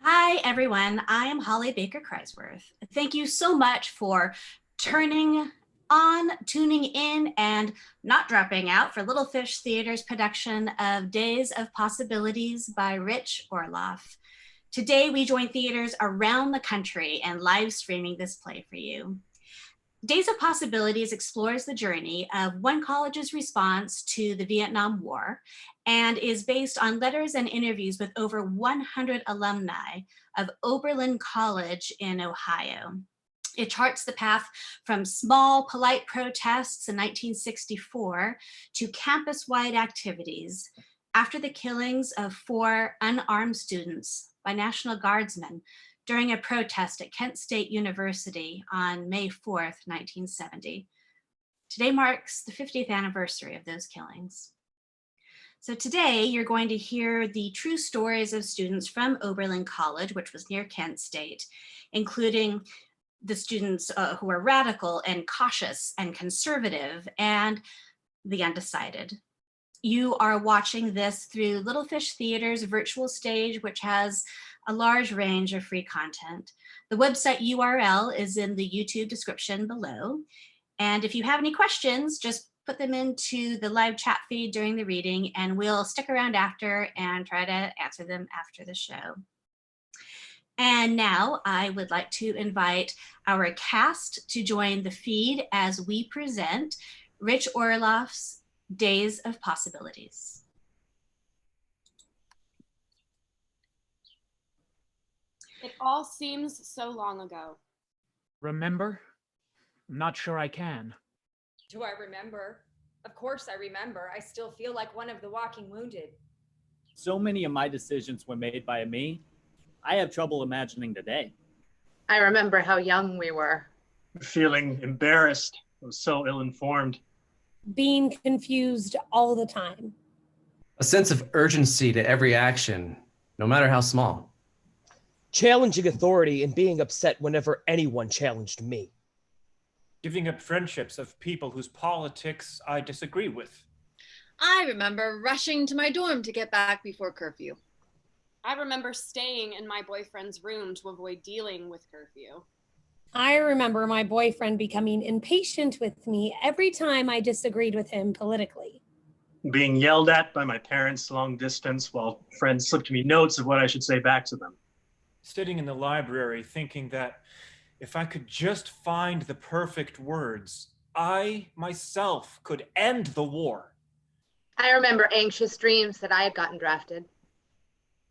Hi, everyone. I am Holly Baker-Kreiswirth. Thank you so much for turning on, tuning in, and not dropping out for Little Fish Theater's production of Days of Possibilities by Rich Orloff. Today, we join theaters around the country and live streaming this play for you. Days of Possibilities explores the journey of one college's response to the Vietnam War and is based on letters and interviews with over 100 alumni of Oberlin College in Ohio. It charts the path from small, polite protests in 1964 to campus-wide activities after the killings of 4 unarmed students by National Guardsmen during a protest at Kent State University on May 4th, 1970. Today marks the 50th anniversary of those killings. So today you're going to hear the true stories of students from Oberlin College, which was near Kent State, including the students who are radical and cautious and conservative and the undecided. You are watching this through Little Fish Theater's virtual stage, which has a large range of free content. The website URL is in the YouTube description below. And if you have any questions, just put them into the live chat feed during the reading, and we'll stick around after and try to answer them after the show. And now I would like to invite our cast to join the feed as we present Rich Orloff's Days of Possibilities. It all seems so long ago. Remember? I'm not sure I can. Do I remember? Of course I remember. I still feel like one of the walking wounded. So many of my decisions were made by me. I have trouble imagining today. I remember how young we were. Feeling embarrassed. I was so ill-informed. Being confused all the time. A sense of urgency to every action, no matter how small. Challenging authority and being upset whenever anyone challenged me. Giving up friendships of people whose politics I disagree with. I remember rushing to my dorm to get back before curfew. I remember staying in my boyfriend's room to avoid dealing with curfew. I remember my boyfriend becoming impatient with me every time I disagreed with him politically. Being yelled at by my parents long distance while friends slipped me notes of what I should say back to them. Sitting in the library thinking that if I could just find the perfect words, I myself could end the war. I remember anxious dreams that I had gotten drafted.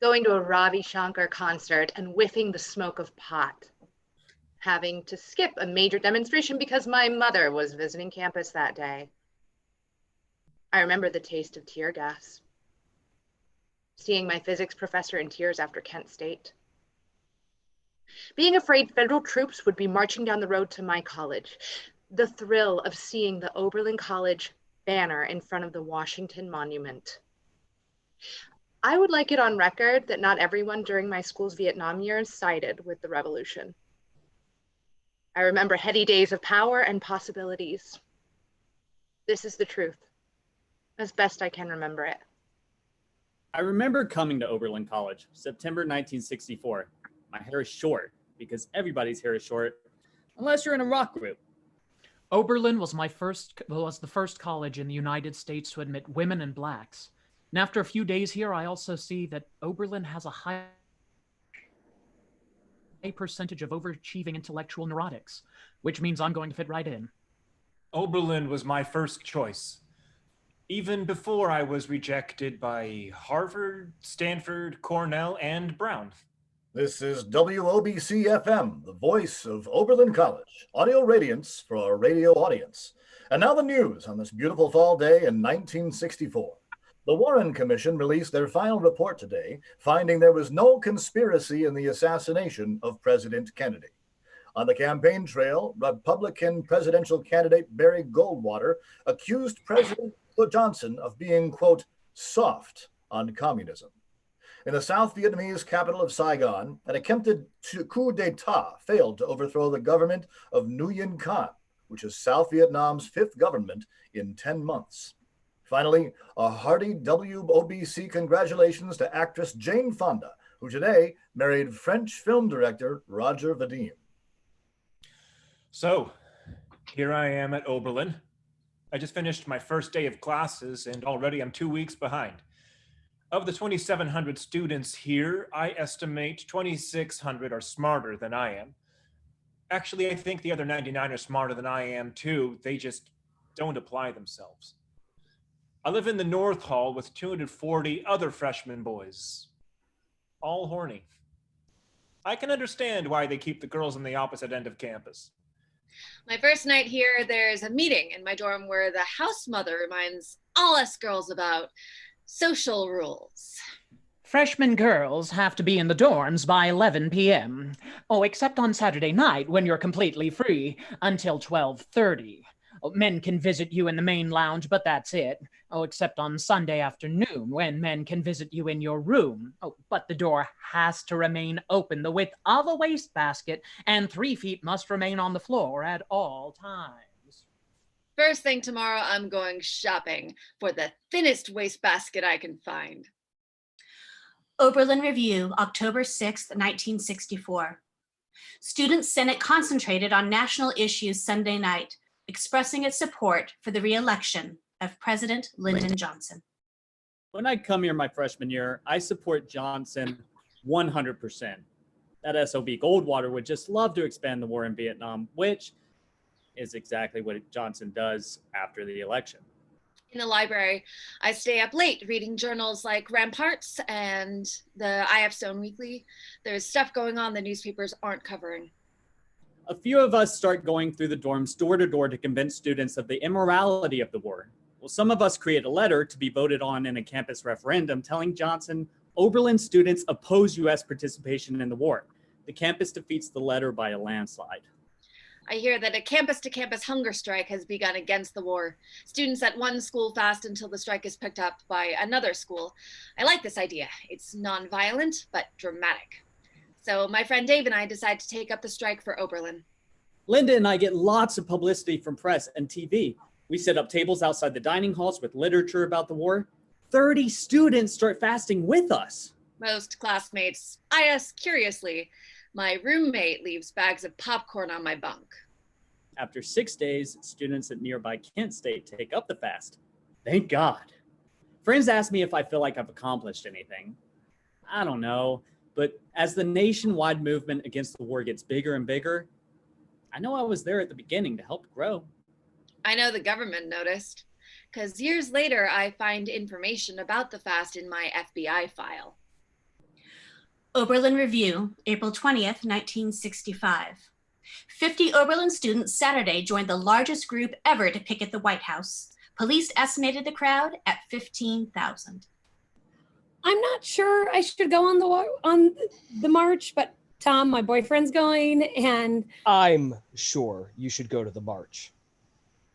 Going to a Ravi Shankar concert and whiffing the smoke of pot. Having to skip a major demonstration because my mother was visiting campus that day. I remember the taste of tear gas. Seeing my physics professor in tears after Kent State. Being afraid federal troops would be marching down the road to my college. The thrill of seeing the Oberlin College banner in front of the Washington Monument. I would like it on record that not everyone during my school's Vietnam years sided with the revolution. I remember heady days of power and possibilities. This is the truth, as best I can remember it. I remember coming to Oberlin College, September 1964. My hair is short, because everybody's hair is short, unless you're in a rock group. Oberlin was the first college in the United States to admit women and blacks. And after a few days here, I also see that Oberlin has a high percentage of overachieving intellectual neurotics, which means I'm going to fit right in. Oberlin was my first choice. Even before I was rejected by Harvard, Stanford, Cornell, and Brown. This is WOBC FM, the voice of Oberlin College, audio radiance for our radio audience. And now the news on this beautiful fall day in 1964. The Warren Commission released their final report today, finding there was no conspiracy in the assassination of President Kennedy. On the campaign trail, Republican presidential candidate Barry Goldwater accused President Johnson of being, quote, soft on communism. In the South Vietnamese capital of Saigon, an attempted coup d'etat failed to overthrow the government of Nguyen Khanh, which is South Vietnam's 5th government in 10 months. Finally, a hearty WOBC congratulations to actress Jane Fonda, who today married French film director Roger Vadim. So, here I am at Oberlin. I just finished my first day of classes and already I'm 2 weeks behind. Of the 2,700 students here, I estimate 2,600 are smarter than I am. Actually, I think the other 99 are smarter than I am too. They just don't apply themselves. I live in the North Hall with 240 other freshman boys, all horny. I can understand why they keep the girls on the opposite end of campus. My first night here, there's a meeting in my dorm where the house mother reminds all us girls about social rules. Freshman girls have to be in the dorms by 11 p.m. Oh, except on Saturday night when you're completely free until 12:30. Oh, men can visit you in the main lounge, but that's it. Oh, except on Sunday afternoon when men can visit you in your room. Oh, but the door has to remain open the width of a wastebasket, and 3 feet must remain on the floor at all times. First thing tomorrow, I'm going shopping for the thinnest wastebasket I can find. Oberlin Review, October 6th, 1964. Student Senate concentrated on national issues Sunday night, expressing its support for the re-election of President Lyndon Johnson. When I come here my freshman year, I support Johnson 100%. That SOB Goldwater would just love to expand the war in Vietnam, which is exactly what Johnson does after the election. In the library, I stay up late reading journals like Ramparts and the IF Stone Weekly. There's stuff going on the newspapers aren't covering. A few of us start going through the dorms door to door to convince students of the immorality of the war. Well, some of us create a letter to be voted on in a campus referendum telling Johnson Oberlin students oppose U.S. participation in the war. The campus defeats the letter by a landslide. I hear that a campus-to-campus hunger strike has begun against the war. Students at one school fast until the strike is picked up by another school. I like this idea. It's non-violent, but dramatic. So my friend Dave and I decide to take up the strike for Oberlin. Linda and I get lots of publicity from press and TV. We set up tables outside the dining halls with literature about the war. 30 students start fasting with us. Most classmates eye us curiously. My roommate leaves bags of popcorn on my bunk. After 6 days, students at nearby Kent State take up the fast. Thank God. Friends ask me if I feel like I've accomplished anything. I don't know, but as the nationwide movement against the war gets bigger and bigger, I know I was there at the beginning to help grow. I know the government noticed, because years later I find information about the fast in my FBI file. Oberlin Review, April 20th, 1965. 50 Oberlin students Saturday joined the largest group ever to picket the White House. Police estimated the crowd at 15,000. I'm not sure I should go on the march, but Tom, my boyfriend's going, and I'm sure you should go to the march.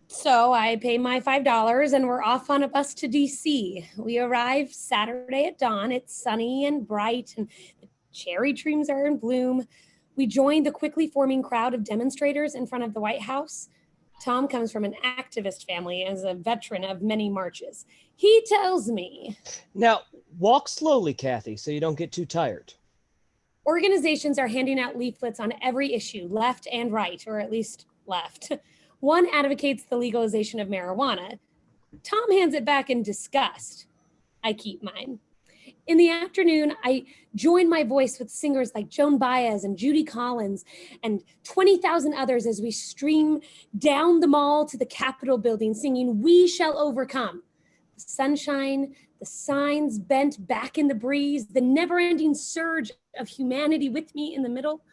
So I pay my $5 and we're off on a bus to DC. We arrive Saturday at dawn. It's sunny and bright and the cherry trees are in bloom. We join the quickly forming crowd of demonstrators in front of the White House. Tom comes from an activist family as a veteran of many marches. He tells me, now walk slowly, Kathy, so you don't get too tired. Organizations are handing out leaflets on every issue, left and right, or at least left. One advocates the legalization of marijuana. Tom hands it back in disgust. I keep mine. In the afternoon, I join my voice with singers like Joan Baez and Judy Collins and 20,000 others as we stream down the mall to the Capitol building singing, "We Shall Overcome." The sunshine, the signs bent back in the breeze, the never-ending surge of humanity with me in the middle.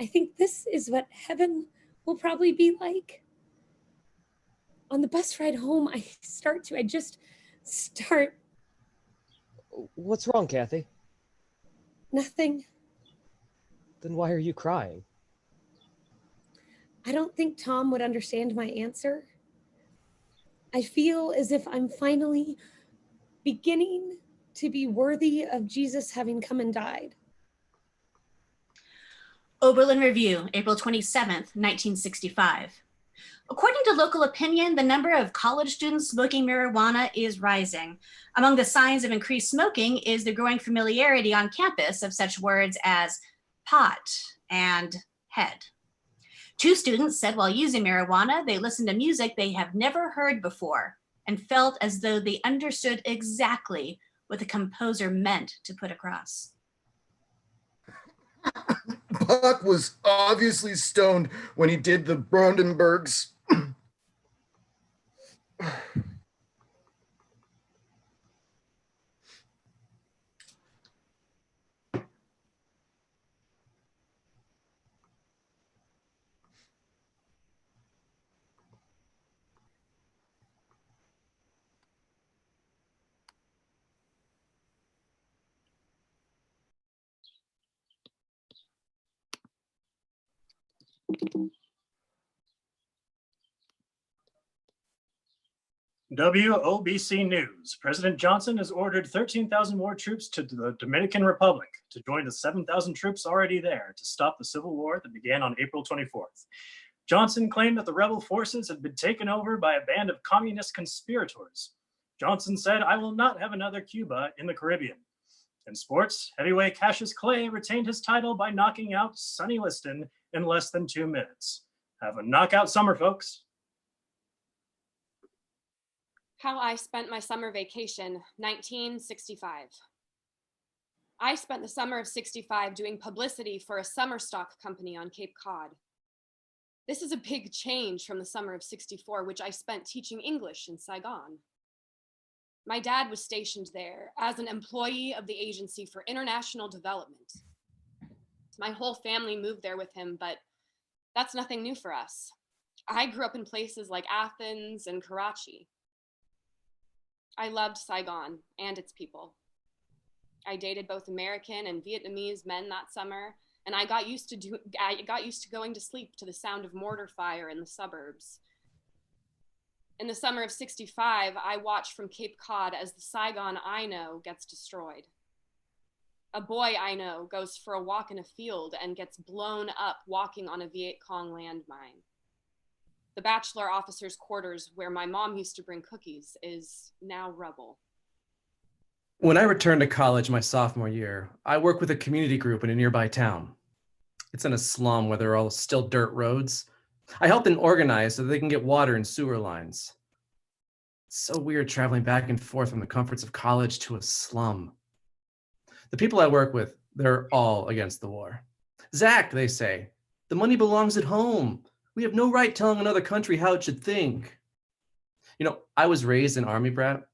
I think this is what heaven will probably be like. On the bus ride home, I just start. What's wrong, Kathy? Nothing. Then why are you crying? I don't think Tom would understand my answer. I feel as if I'm finally beginning to be worthy of Jesus having come and died. Oberlin Review, April 27th, 1965. According to local opinion, the number of college students smoking marijuana is rising. Among the signs of increased smoking is the growing familiarity on campus of such words as pot and head. 2 students said while using marijuana, they listened to music they have never heard before and felt as though they understood exactly what the composer meant to put across. Buck was obviously stoned when he did the Brandenburgs. WOBC News. President Johnson has ordered 13,000 more troops to the Dominican Republic to join the 7,000 troops already there to stop the civil war that began on April 24th. Johnson claimed that the rebel forces had been taken over by a band of communist conspirators. Johnson said, "I will not have another Cuba in the Caribbean." In sports, heavyweight Cassius Clay retained his title by knocking out Sonny Liston in less than 2 minutes. Have a knockout summer, folks. How I spent my summer vacation, 1965. I spent the summer of 65 doing publicity for a summer stock company on Cape Cod. This is a big change from the summer of 64, which I spent teaching English in Saigon. My dad was stationed there as an employee of the Agency for International Development. My whole family moved there with him, but that's nothing new for us. I grew up in places like Athens and Karachi. I loved Saigon and its people. I dated both American and Vietnamese men that summer, and I got used to going to sleep to the sound of mortar fire in the suburbs. In the summer of 65, I watched from Cape Cod as the Saigon I know gets destroyed. A boy I know goes for a walk in a field and gets blown up walking on a Viet Cong landmine. The bachelor officer's quarters where my mom used to bring cookies is now rubble. When I returned to college my sophomore year, I worked with a community group in a nearby town. It's in a slum where there are all still dirt roads. I helped them organize so that they can get water and sewer lines. It's so weird traveling back and forth from the comforts of college to a slum. The people I work with, they're all against the war. Zack, they say, the money belongs at home. We have no right telling another country how it should think. You know, I was raised an Army brat,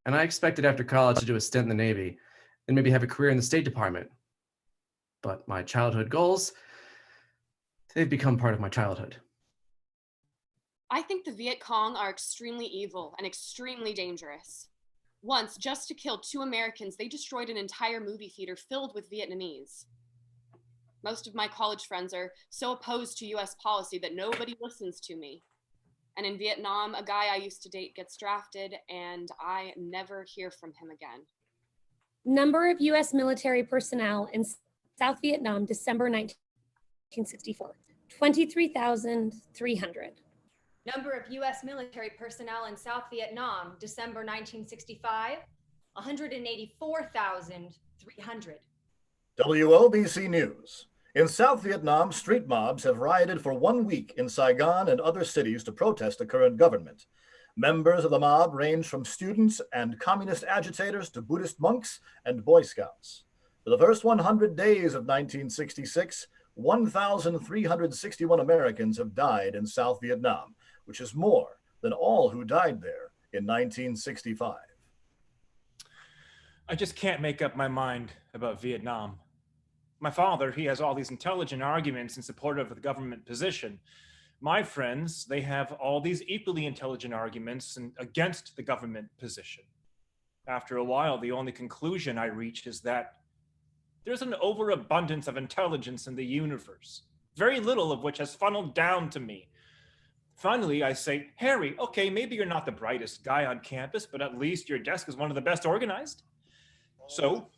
and I expected after college to do a stint in the Navy and maybe have a career in the State Department. But my childhood goals, they've become part of my childhood. I think the Viet Cong are extremely evil and extremely dangerous. Once, just to kill 2 Americans, they destroyed an entire movie theater filled with Vietnamese. Most of my college friends are so opposed to US policy that nobody listens to me. And in Vietnam, a guy I used to date gets drafted and I never hear from him again. Number of US military personnel in South Vietnam, December 1964, 23,300. Number of US military personnel in South Vietnam, December 1965, 184,300. WOBC News. In South Vietnam, street mobs have rioted for 1 week in Saigon and other cities to protest the current government. Members of the mob range from students and communist agitators to Buddhist monks and Boy Scouts. For the first 100 days of 1966, 1,361 Americans have died in South Vietnam, which is more than all who died there in 1965. I just can't make up my mind about Vietnam. My father, he has all these intelligent arguments in support of the government position. My friends, they have all these equally intelligent arguments against the government position. After a while, the only conclusion I reach is that there's an overabundance of intelligence in the universe, very little of which has funneled down to me. Finally, I say, Harry, okay, maybe you're not the brightest guy on campus, but at least your desk is one of the best organized. So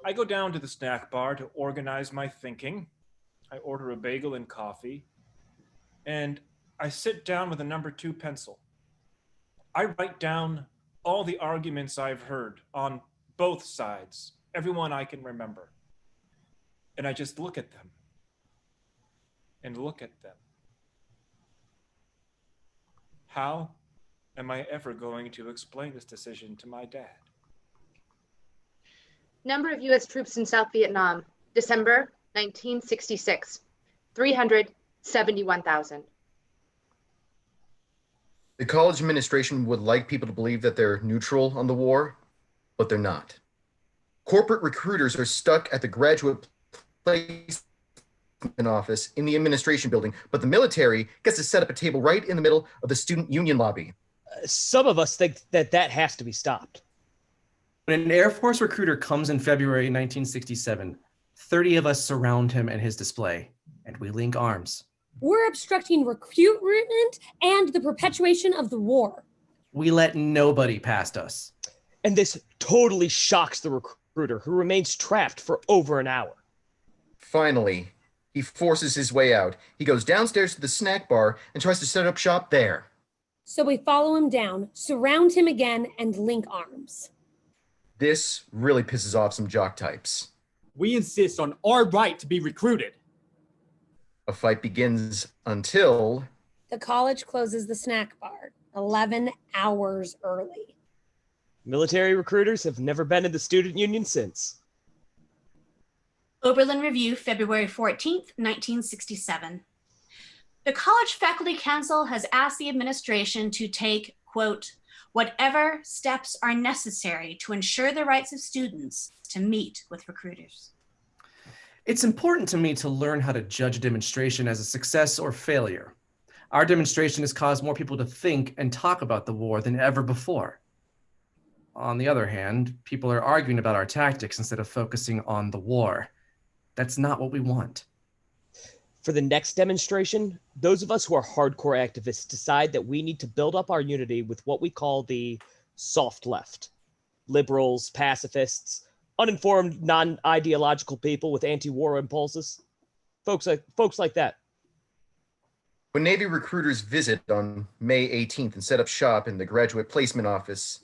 I go down to the snack bar to organize my thinking. I order a bagel and coffee, and I sit down with a number 2 pencil. I write down all the arguments I've heard on both sides, everyone I can remember. And I just look at them and look at them. How am I ever going to explain this decision to my dad? Number of U.S. troops in South Vietnam, December 1966, 371,000. The college administration would like people to believe that they're neutral on the war, but they're not. Corporate recruiters are stuck at the graduate placement office in the administration building, but the military gets to set up a table right in the middle of the student union lobby. Some of us think that has to be stopped. When an Air Force recruiter comes in February 1967, 30 of us surround him and his display, and we link arms. We're obstructing recruitment and the perpetuation of the war. We let nobody past us. And this totally shocks the recruiter, who remains trapped for over an hour. Finally, he forces his way out. He goes downstairs to the snack bar and tries to set up shop there. So we follow him down, surround him again, and link arms. This really pisses off some jock types. We insist on our right to be recruited. A fight begins until... The college closes the snack bar 11 hours early. Military recruiters have never been in the student union since. Oberlin Review, February 14th, 1967. The College Faculty Council has asked the administration to take, quote, whatever steps are necessary to ensure the rights of students to meet with recruiters. It's important to me to learn how to judge a demonstration as a success or failure. Our demonstration has caused more people to think and talk about the war than ever before. On the other hand, people are arguing about our tactics instead of focusing on the war. That's not what we want. For the next demonstration, those of us who are hardcore activists decide that we need to build up our unity with what we call the soft left. Liberals, pacifists, uninformed, non-ideological people with anti-war impulses. Folks like that. When Navy recruiters visit on May 18th and set up shop in the graduate placement office,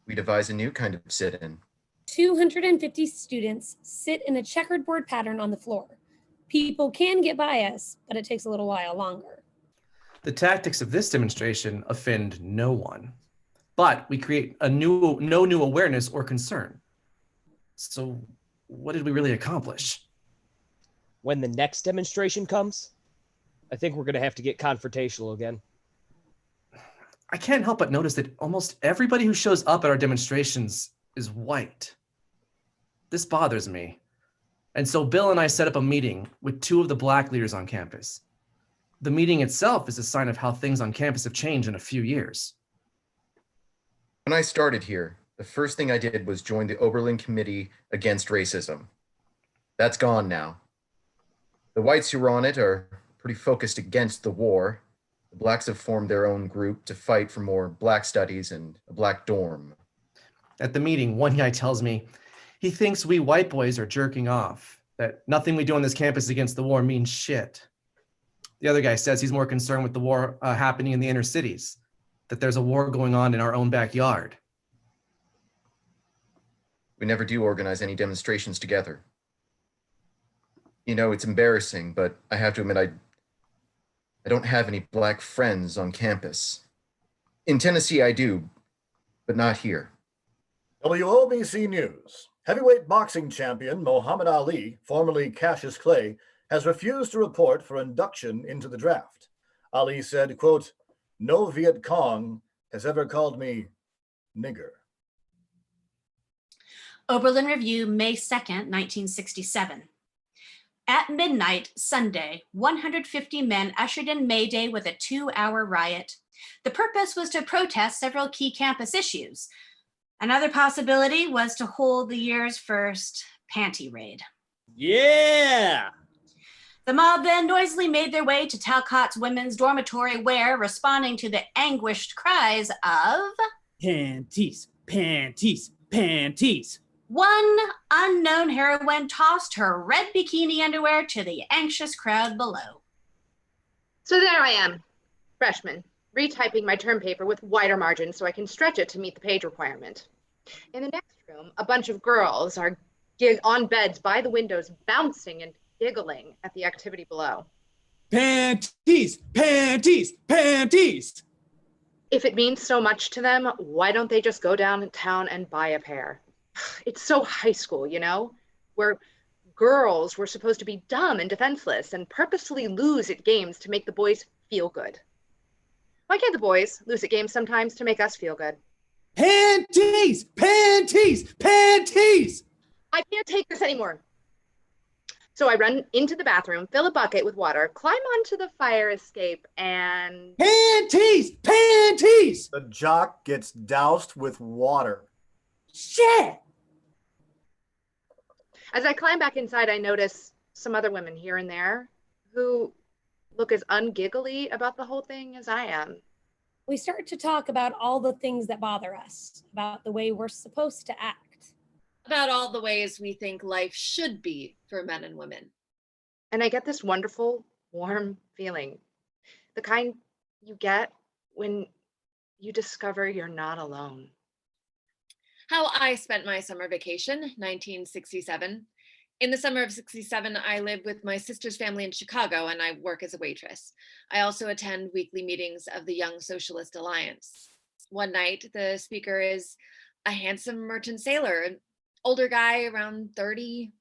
we devise a new kind of sit-in. 250 students sit in a checkerboard pattern on the floor. People can get by us, but it takes a little while longer. The tactics of this demonstration offend no one, but we create no new awareness or concern. So what did we really accomplish? When the next demonstration comes, I think we're going to have to get confrontational again. I can't help but notice that almost everybody who shows up at our demonstrations is white. This bothers me. And so Bill and I set up a meeting with 2 of the black leaders on campus. The meeting itself is a sign of how things on campus have changed in a few years. When I started here, the first thing I did was join the Oberlin Committee Against Racism. That's gone now. The whites who are on it are pretty focused against the war. The blacks have formed their own group to fight for more black studies and a black dorm. At the meeting, one guy tells me he thinks we white boys are jerking off, that nothing we do on this campus against the war means shit. The other guy says he's more concerned with the war happening in the inner cities, that there's a war going on in our own backyard. We never do organize any demonstrations together. You know, it's embarrassing, but I have to admit I don't have any black friends on campus. In Tennessee, I do, but not here. WOBC News. Heavyweight boxing champion Muhammad Ali, formerly Cassius Clay, has refused to report for induction into the draft. Ali said, quote, "No Viet Cong has ever called me nigger." Oberlin Review, May 2nd, 1967. At midnight, Sunday, 150 men ushered in May Day with a 2-hour riot. The purpose was to protest several key campus issues. Another possibility was to hold the year's first panty raid. Yeah! The mob then noisily made their way to Talcott's women's dormitory where, responding to the anguished cries of panties, panties, panties, one unknown heroine tossed her red bikini underwear to the anxious crowd below. So there I am, Freshman, retyping my term paper with wider margins so I can stretch it to meet the page requirement. In the next room, a bunch of girls are on beds by the windows, bouncing and giggling at the activity below. Panties, panties, panties. If it means so much to them, why don't they just go downtown and buy a pair? It's so high school, you know, where girls were supposed to be dumb and defenseless and purposefully lose at games to make the boys feel good. Why can't the boys lose at games sometimes to make us feel good? Panties, panties, panties. I can't take this anymore. So I run into the bathroom, fill a bucket with water, climb onto the fire escape, and... Panties! Panties! The jock gets doused with water. Shit! As I climb back inside, I notice some other women here and there who look as ungiggly about the whole thing as I am. We start to talk about all the things that bother us, about the way we're supposed to act. About all the ways we think life should be for men and women. And I get this wonderful, warm feeling, the kind you get when you discover you're not alone. How I spent my summer vacation, 1967. In the summer of 67, I live with my sister's family in Chicago and I work as a waitress. I also attend weekly meetings of the Young Socialist Alliance. One night, the speaker is a handsome merchant sailor, an older guy around 30.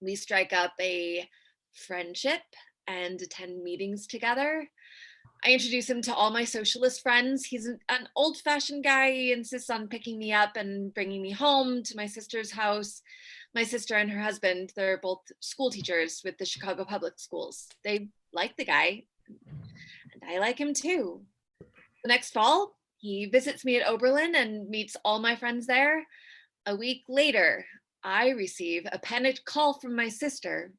We strike up a friendship and attend meetings together. I introduce him to all my socialist friends. He's an old-fashioned guy. He insists on picking me up and bringing me home to my sister's house. My sister and her husband, they're both school teachers with the Chicago Public Schools. They like the guy, and I like him too. The next fall, he visits me at Oberlin and meets all my friends there. A week later, I receive a panicked call from my sister.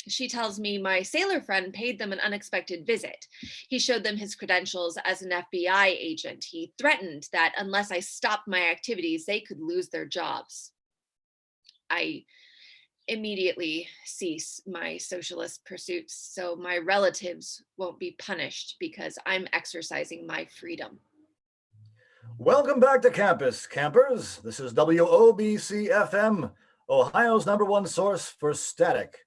She tells me my sailor friend paid them an unexpected visit. He showed them his credentials as an FBI agent. He threatened that unless I stopped my activities, they could lose their jobs. I immediately cease my socialist pursuits so my relatives won't be punished because I'm exercising my freedom. Welcome back to campus, campers. This is WOBC FM, Ohio's #1 source for static.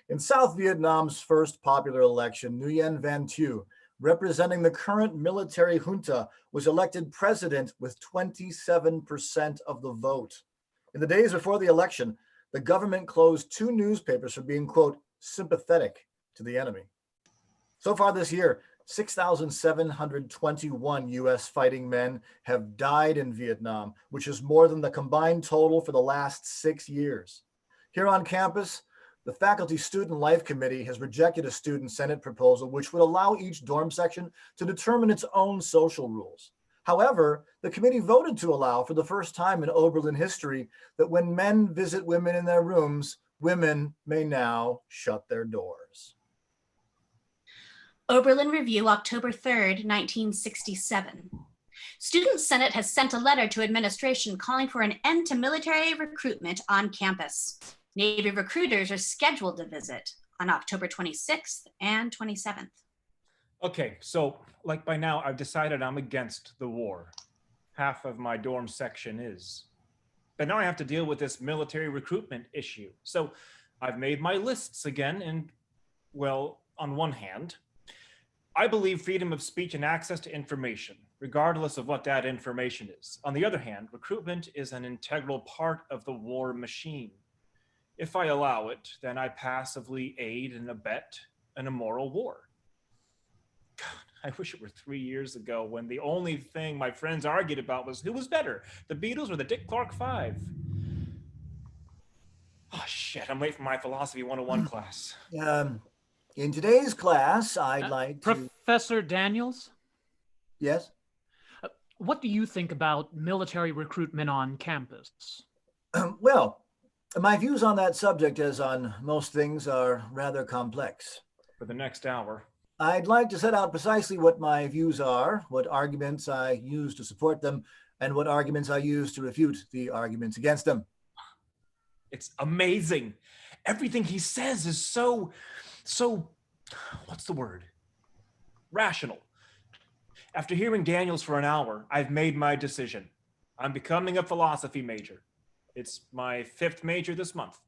In South Vietnam's first popular election, Nguyen Van Thieu, representing the current military junta, was elected president with 27% of the vote. In the days before the election, the government closed 2 newspapers for being, quote, sympathetic to the enemy. So far this year, 6,721 U.S. fighting men have died in Vietnam, which is more than the combined total for the last 6 years. Here on campus, the Faculty Student Life Committee has rejected a student senate proposal which would allow each dorm section to determine its own social rules. However, the committee voted to allow for the first time in Oberlin history that when men visit women in their rooms, women may now shut their doors. Oberlin Review, October 3rd, 1967. Student Senate has sent a letter to administration calling for an end to military recruitment on campus. Navy recruiters are scheduled to visit on October 26th and 27th. Okay, so like by now, I've decided I'm against the war. Half of my dorm section is. But now I have to deal with this military recruitment issue. So I've made my lists again, and well, on one hand, I believe freedom of speech and access to information, regardless of what that information is. On the other hand, recruitment is an integral part of the war machine. If I allow it, then I passively aid and abet an immoral war. God, I wish it were 3 years ago when the only thing my friends argued about was who was better, the Beatles or the Dick Clark 5. Oh shit, I'm late for my Philosophy 101 class. In today's class, I'd like to... Professor Daniels? Yes? What do you think about military recruitment on campus? Well, my views on that subject, as on most things, are rather complex. For the next hour. I'd like to set out precisely what my views are, what arguments I use to support them, and what arguments I use to refute the arguments against them. It's amazing. Everything he says is so, what's the word? Rational. After hearing Daniels for an hour, I've made my decision. I'm becoming a philosophy major. It's my 5th major this month.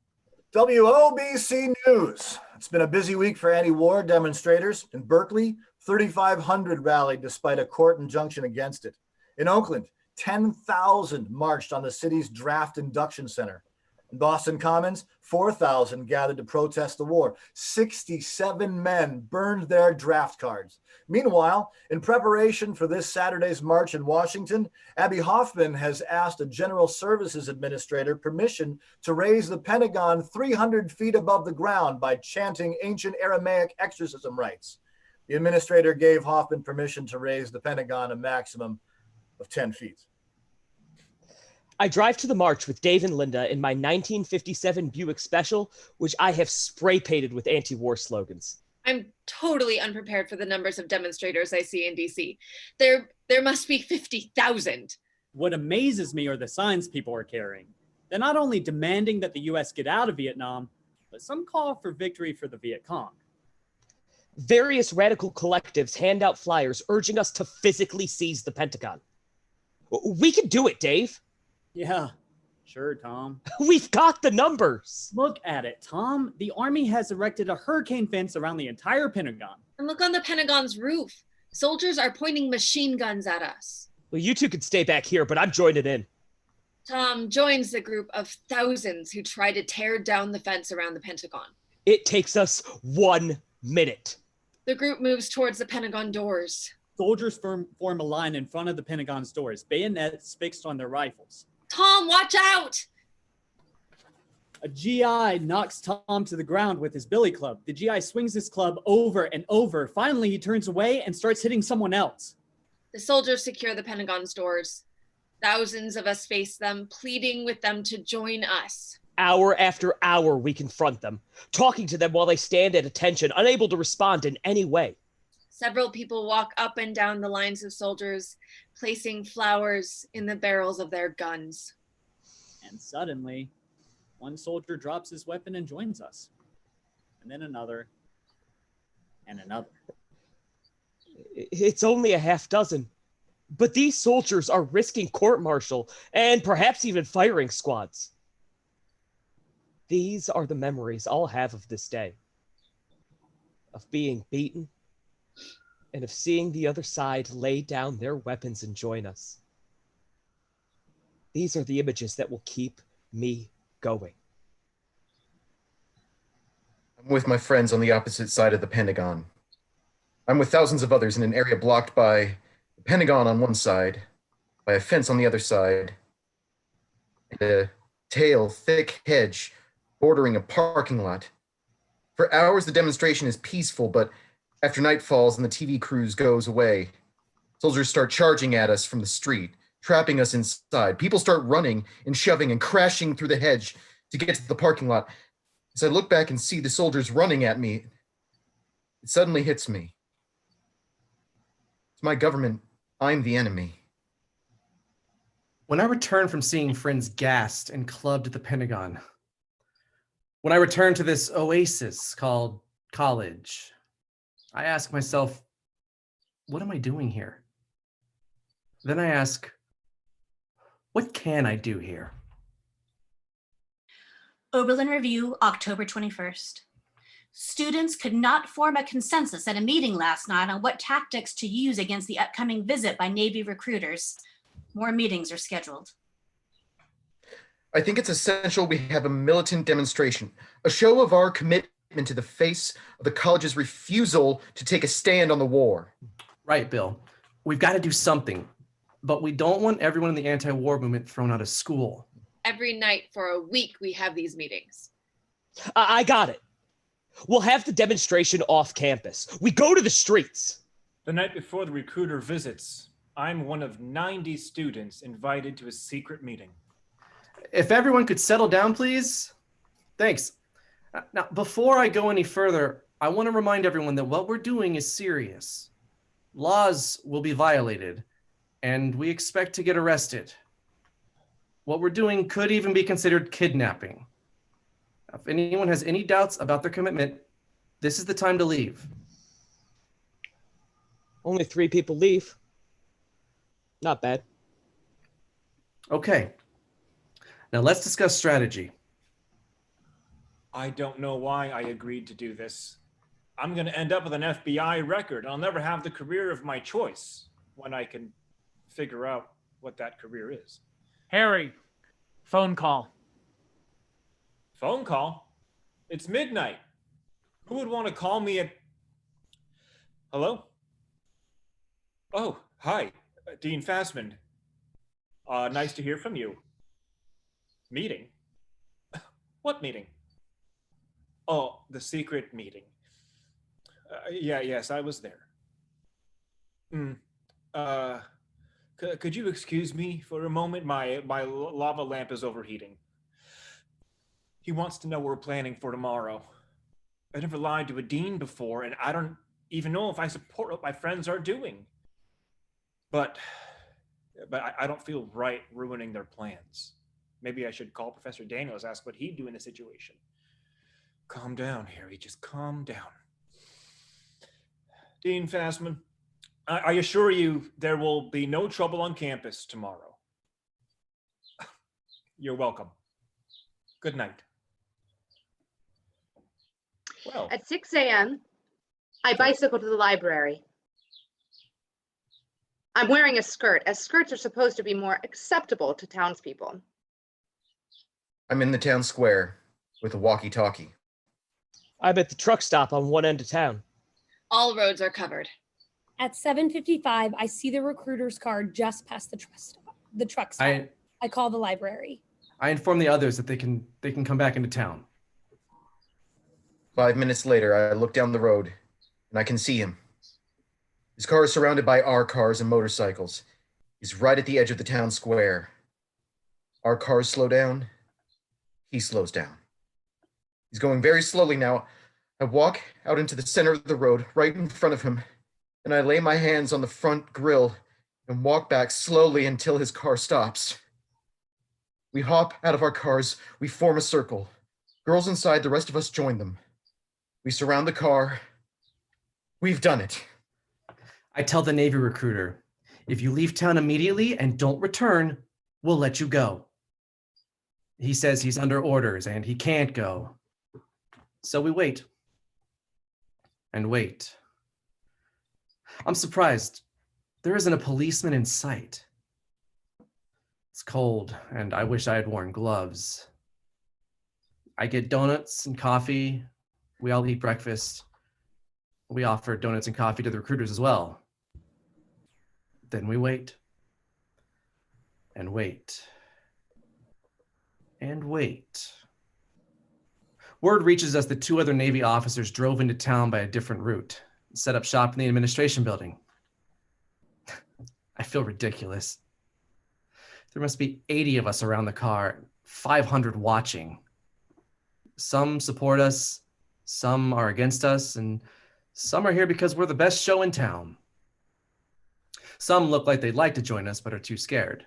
WOBC News. It's been a busy week for anti-war demonstrators. In Berkeley, 3,500 rallied despite a court injunction against it. In Oakland, 10,000 marched on the city's draft induction center. In Boston Commons, 4,000 gathered to protest the war. 67 men burned their draft cards. Meanwhile, in preparation for this Saturday's march in Washington, Abby Hoffman has asked a General Services Administrator permission to raise the Pentagon 300 feet above the ground by chanting ancient Aramaic exorcism rites. The administrator gave Hoffman permission to raise the Pentagon a maximum of 10 feet. I drive to the march with Dave and Linda in my 1957 Buick Special, which I have spray painted with anti-war slogans. I'm totally unprepared for the numbers of demonstrators I see in DC. There must be 50,000. What amazes me are the signs people are carrying. They're not only demanding that the US get out of Vietnam, but some call for victory for the Viet Cong. Various radical collectives hand out flyers urging us to physically seize the Pentagon. We can do it, Dave. Yeah, sure, Tom. We've got the numbers. Look at it, Tom. The Army has erected a hurricane fence around the entire Pentagon. And look on the Pentagon's roof. Soldiers are pointing machine guns at us. Well, you two can stay back here, but I'm joining in. Tom joins the group of thousands who try to tear down the fence around the Pentagon. It takes us 1 minute. The group moves towards the Pentagon doors. Soldiers form a line in front of the Pentagon's doors, bayonets fixed on their rifles. Tom, watch out! A GI knocks Tom to the ground with his billy club. The GI swings his club over and over. Finally, he turns away and starts hitting someone else. The soldiers secure the Pentagon's doors. Thousands of us face them, pleading with them to join us. Hour after hour, we confront them, talking to them while they stand at attention, unable to respond in any way. Several people walk up and down the lines of soldiers, placing flowers in the barrels of their guns. And suddenly, one soldier drops his weapon and joins us. And then another, and another. It's only a half dozen. But these soldiers are risking court-martial and perhaps even firing squads. These are the memories I'll have of this day. Of being beaten, and of seeing the other side lay down their weapons and join us. These are the images that will keep me going. I'm with my friends on the opposite side of the Pentagon. I'm with thousands of others in an area blocked by the Pentagon on one side, by a fence on the other side, and a thick hedge bordering a parking lot. For hours, the demonstration is peaceful, but after night falls and the TV crews goes away, soldiers start charging at us from the street, trapping us inside. People start running and shoving and crashing through the hedge to get to the parking lot. As I look back and see the soldiers running at me, it suddenly hits me. It's my government. I'm the enemy. When I return from seeing friends gassed and clubbed at the Pentagon, when I return to this oasis called college, I ask myself, what am I doing here? Then I ask, what can I do here? Oberlin Review, October 21st. Students could not form a consensus at a meeting last night on what tactics to use against the upcoming visit by Navy recruiters. More meetings are scheduled. I think it's essential we have a militant demonstration, a show of our commitment to the face of the college's refusal to take a stand on the war. Right, Bill. We've got to do something, but we don't want everyone in the anti-war movement thrown out of school. Every night for a week, we have these meetings. I got it. We'll have the demonstration off campus. We go to the streets. The night before the recruiter visits, I'm one of 90 students invited to a secret meeting. If everyone could settle down, please. Thanks. Now, before I go any further, I want to remind everyone that what we're doing is serious. Laws will be violated, and we expect to get arrested. What we're doing could even be considered kidnapping. If anyone has any doubts about their commitment, this is the time to leave. Only 3 people leave. Not bad. Okay. Now let's discuss strategy. I don't know why I agreed to do this. I'm going to end up with an FBI record. I'll never have the career of my choice when I can figure out what that career is. Harry, phone call. Phone call? It's midnight. Who would want to call me at... Hello? Oh, hi, Dean Fassman. Nice to hear from you. Meeting? What meeting? Oh, the secret meeting. Yes, I was there. Could you excuse me for a moment? My lava lamp is overheating. He wants to know what we're planning for tomorrow. I never lied to a dean before, and I don't even know if I support what my friends are doing. But I don't feel right ruining their plans. Maybe I should call Professor Daniels, ask what he'd do in the situation. Calm down, Harry, just calm down. Dean Fassman, I assure you there will be no trouble on campus tomorrow. You're welcome. Good night. Well, At 6 a.m., I bicycle to the library. I'm wearing a skirt, as skirts are supposed to be more acceptable to townspeople. I'm in the town square with a walkie-talkie. I'm at the truck stop on one end of town. All roads are covered. At 7:55, I see the recruiter's car just past the truck stop. I call the library. I inform the others that they can come back into town. 5 minutes later, I look down the road and I can see him. His car is surrounded by our cars and motorcycles. He's right at the edge of the town square. Our cars slow down. He slows down. He's going very slowly now. I walk out into the center of the road right in front of him, and I lay my hands on the front grille and walk back slowly until his car stops. We hop out of our cars. We form a circle. Girls inside, the rest of us join them. We surround the car. We've done it. I tell the Navy recruiter, if you leave town immediately and don't return, we'll let you go. He says he's under orders and he can't go. So we wait. And wait. I'm surprised. There isn't a policeman in sight. It's cold, and I wish I had worn gloves. I get donuts and coffee. We all eat breakfast. We offer donuts and coffee to the recruiters as well. Then we wait. And wait. And wait. Word reaches us that 2 other Navy officers drove into town by a different route and set up shop in the administration building. I feel ridiculous. There must be 80 of us around the car, 500 watching. Some support us, some are against us, and some are here because we're the best show in town. Some look like they'd like to join us, but are too scared.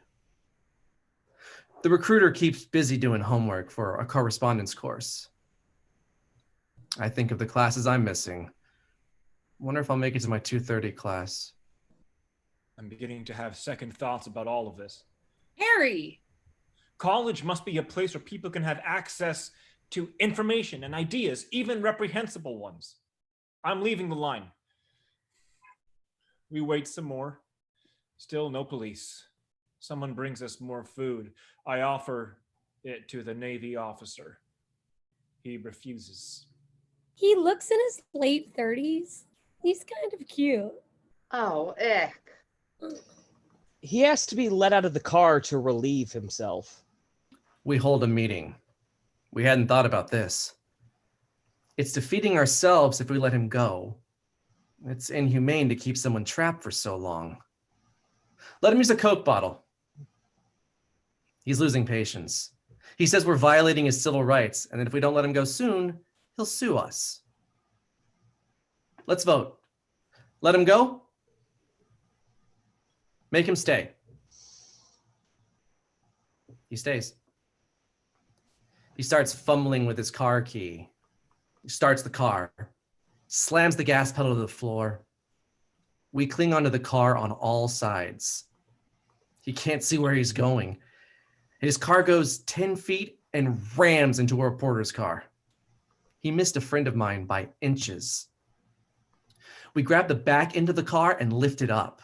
The recruiter keeps busy doing homework for a correspondence course. I think of the classes I'm missing. Wonder if I'll make it to my 2:30 class. I'm beginning to have second thoughts about all of this. Harry! College must be a place where people can have access to information and ideas, even reprehensible ones. I'm leaving the line. We wait some more. Still no police. Someone brings us more food. I offer it to the Navy officer. He refuses. He looks in his late 30s. He's kind of cute. Oh, ick. He has to be let out of the car to relieve himself. We hold a meeting. We hadn't thought about this. It's defeating ourselves if we let him go. It's inhumane to keep someone trapped for so long. Let him use a Coke bottle. He's losing patience. He says we're violating his civil rights, and that if we don't let him go soon, he'll sue us. Let's vote. Let him go? Make him stay. He stays. He starts fumbling with his car key. He starts the car, slams the gas pedal to the floor. We cling onto the car on all sides. He can't see where he's going. His car goes 10 feet and rams into a reporter's car. He missed a friend of mine by inches. We grabbed the back end of the car and lifted up.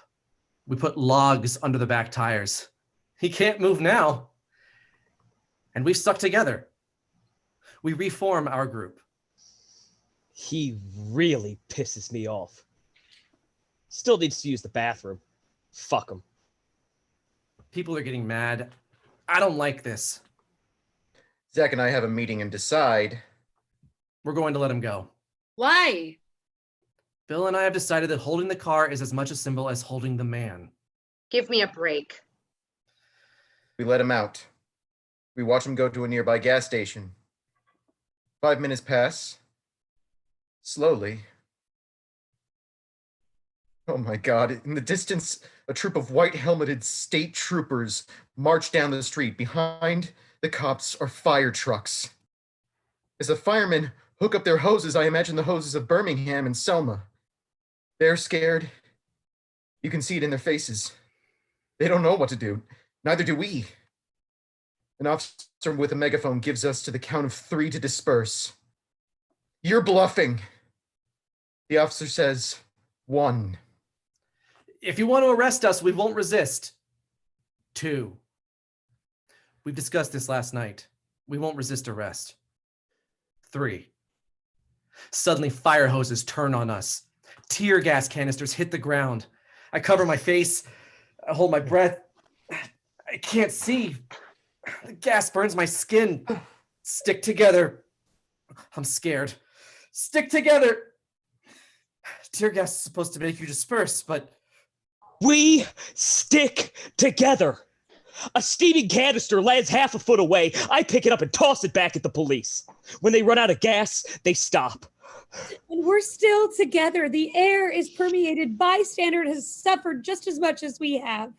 We put logs under the back tires. He can't move now. And we stuck together. We reform our group. He really pisses me off. Still needs to use the bathroom. Fuck him. People are getting mad. I don't like this. Zack and I have a meeting and decide. We're going to let him go. Why? Bill and I have decided that holding the car is as much a symbol as holding the man. Give me a break. We let him out. We watch him go to a nearby gas station. 5 minutes pass. Slowly. Oh my God. In the distance, a troop of white helmeted state troopers march down the street. Behind the cops are fire trucks. As the firemen hook up their hoses, I imagine the hoses of Birmingham and Selma. They're scared. You can see it in their faces. They don't know what to do. Neither do we. An officer with a megaphone gives us to the count of 3 to disperse. You're bluffing. The officer says, 1. If you want to arrest us, we won't resist. 2. We've discussed this last night. We won't resist arrest. 3. Suddenly, fire hoses turn on us. Tear gas canisters hit the ground. I cover my face. I hold my breath. I can't see. The gas burns my skin. Stick together. I'm scared. Stick together. Tear gas is supposed to make you disperse, but... We stick together. A steaming canister lands half a foot away. I pick it up and toss it back at the police. When they run out of gas, they stop. And we're still together. The air is permeated. Bystander has suffered just as much as we have.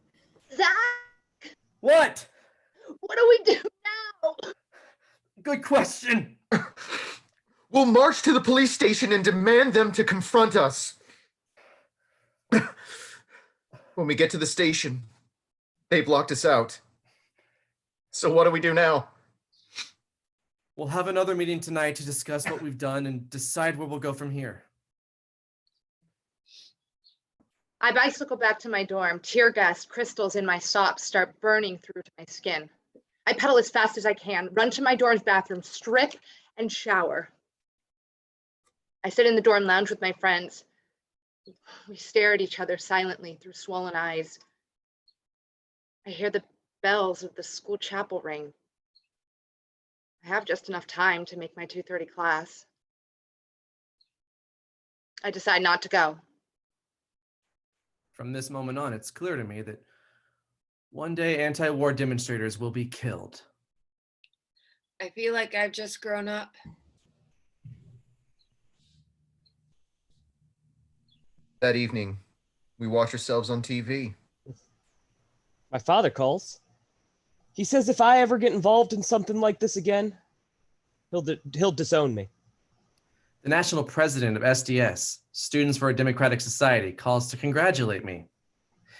Zack! What? What do we do now? Good question. We'll march to the police station and demand them to confront us. When we get to the station, they've locked us out. So what do we do now? We'll have another meeting tonight to discuss what we've done and decide where we'll go from here. I bicycle back to my dorm. Tear gas crystals in my socks start burning through to my skin. I pedal as fast as I can, run to my dorm's bathroom, strip, and shower. I sit in the dorm lounge with my friends. We stare at each other silently through swollen eyes. I hear the bells of the school chapel ring. I have just enough time to make my 2:30 class. I decide not to go. From this moment on, it's clear to me that one day anti-war demonstrators will be killed. I feel like I've just grown up. That evening, we watch ourselves on TV. My father calls. He says if I ever get involved in something like this again, he'll disown me. The national president of SDS, Students for a Democratic Society, calls to congratulate me.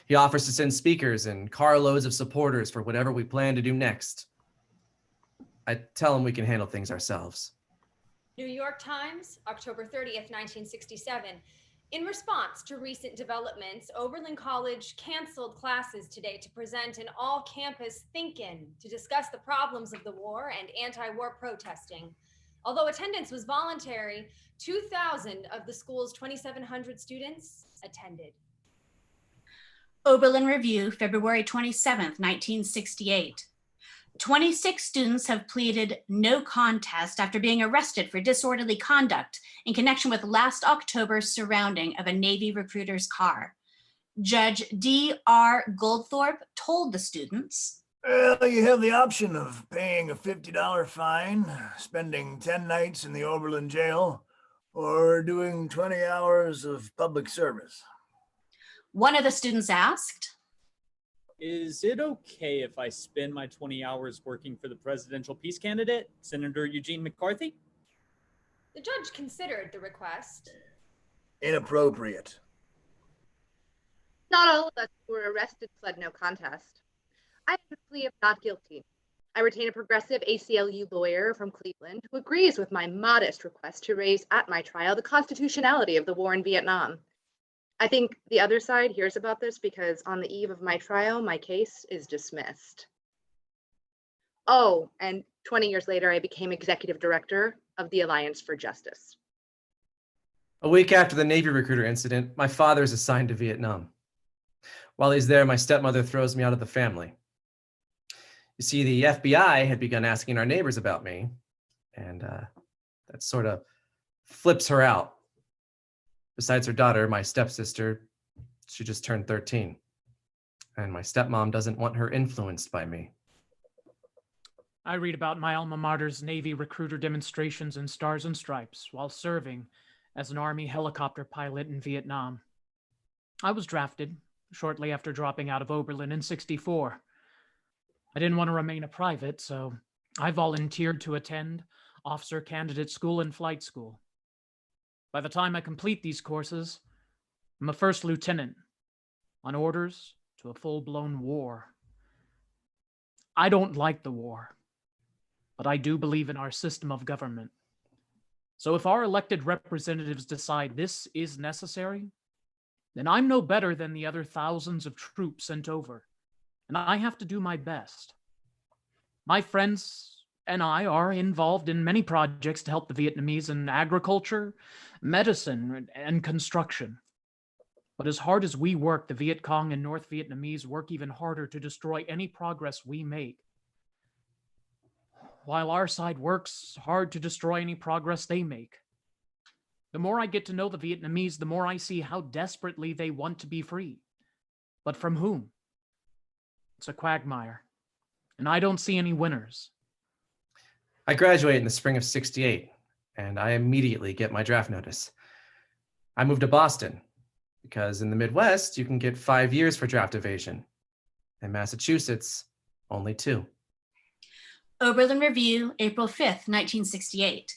He offers to send speakers and carloads of supporters for whatever we plan to do next. I tell him we can handle things ourselves. New York Times, October 30th, 1967. In response to recent developments, Oberlin College canceled classes today to present an all-campus think-in to discuss the problems of the war and anti-war protesting. Although attendance was voluntary, 2,000 of the school's 2,700 students attended. Oberlin Review, February 27th, 1968. 26 students have pleaded no contest after being arrested for disorderly conduct in connection with last October's surrounding of a Navy recruiter's car. Judge D.R. Goldthorpe told the students, "Well, you have the option of paying a $50 fine, spending 10 nights in the Oberlin jail, or doing 20 hours of public service." One of the students asked, Is it okay if I spend my 20 hours working for the presidential peace candidate, Senator Eugene McCarthy? The judge considered the request. Inappropriate. Not all of us who were arrested pled no contest. I have a plea of not guilty. I retain a progressive ACLU lawyer from Cleveland who agrees with my modest request to raise at my trial the constitutionality of the war in Vietnam. I think the other side hears about this because on the eve of my trial, my case is dismissed. Oh, and 20 years later, I became executive director of the Alliance for Justice. A week after the Navy recruiter incident, my father is assigned to Vietnam. While he's there, my stepmother throws me out of the family. You see, the FBI had begun asking our neighbors about me, and that sort of flips her out. Besides her daughter, my stepsister, she just turned 13. And my stepmom doesn't want her influenced by me. I read about my alma mater's Navy recruiter demonstrations in Stars and Stripes while serving as an Army helicopter pilot in Vietnam. I was drafted shortly after dropping out of Oberlin in '64. I didn't want to remain a private, so I volunteered to attend officer candidate school and flight school. By the time I complete these courses, I'm a first lieutenant on orders to a full-blown war. I don't like the war, but I do believe in our system of government. So if our elected representatives decide this is necessary, then I'm no better than the other thousands of troops sent over, and I have to do my best. My friends and I are involved in many projects to help the Vietnamese in agriculture, medicine, and construction. But as hard as we work, the Viet Cong and North Vietnamese work even harder to destroy any progress we make. While our side works hard to destroy any progress they make. The more I get to know the Vietnamese, the more I see how desperately they want to be free. But from whom? It's a quagmire, and I don't see any winners. I graduate in the spring of '68, and I immediately get my draft notice. I moved to Boston, because in the Midwest, you can get 5 years for draft evasion. In Massachusetts, only 2. Oberlin Review, April 5th, 1968.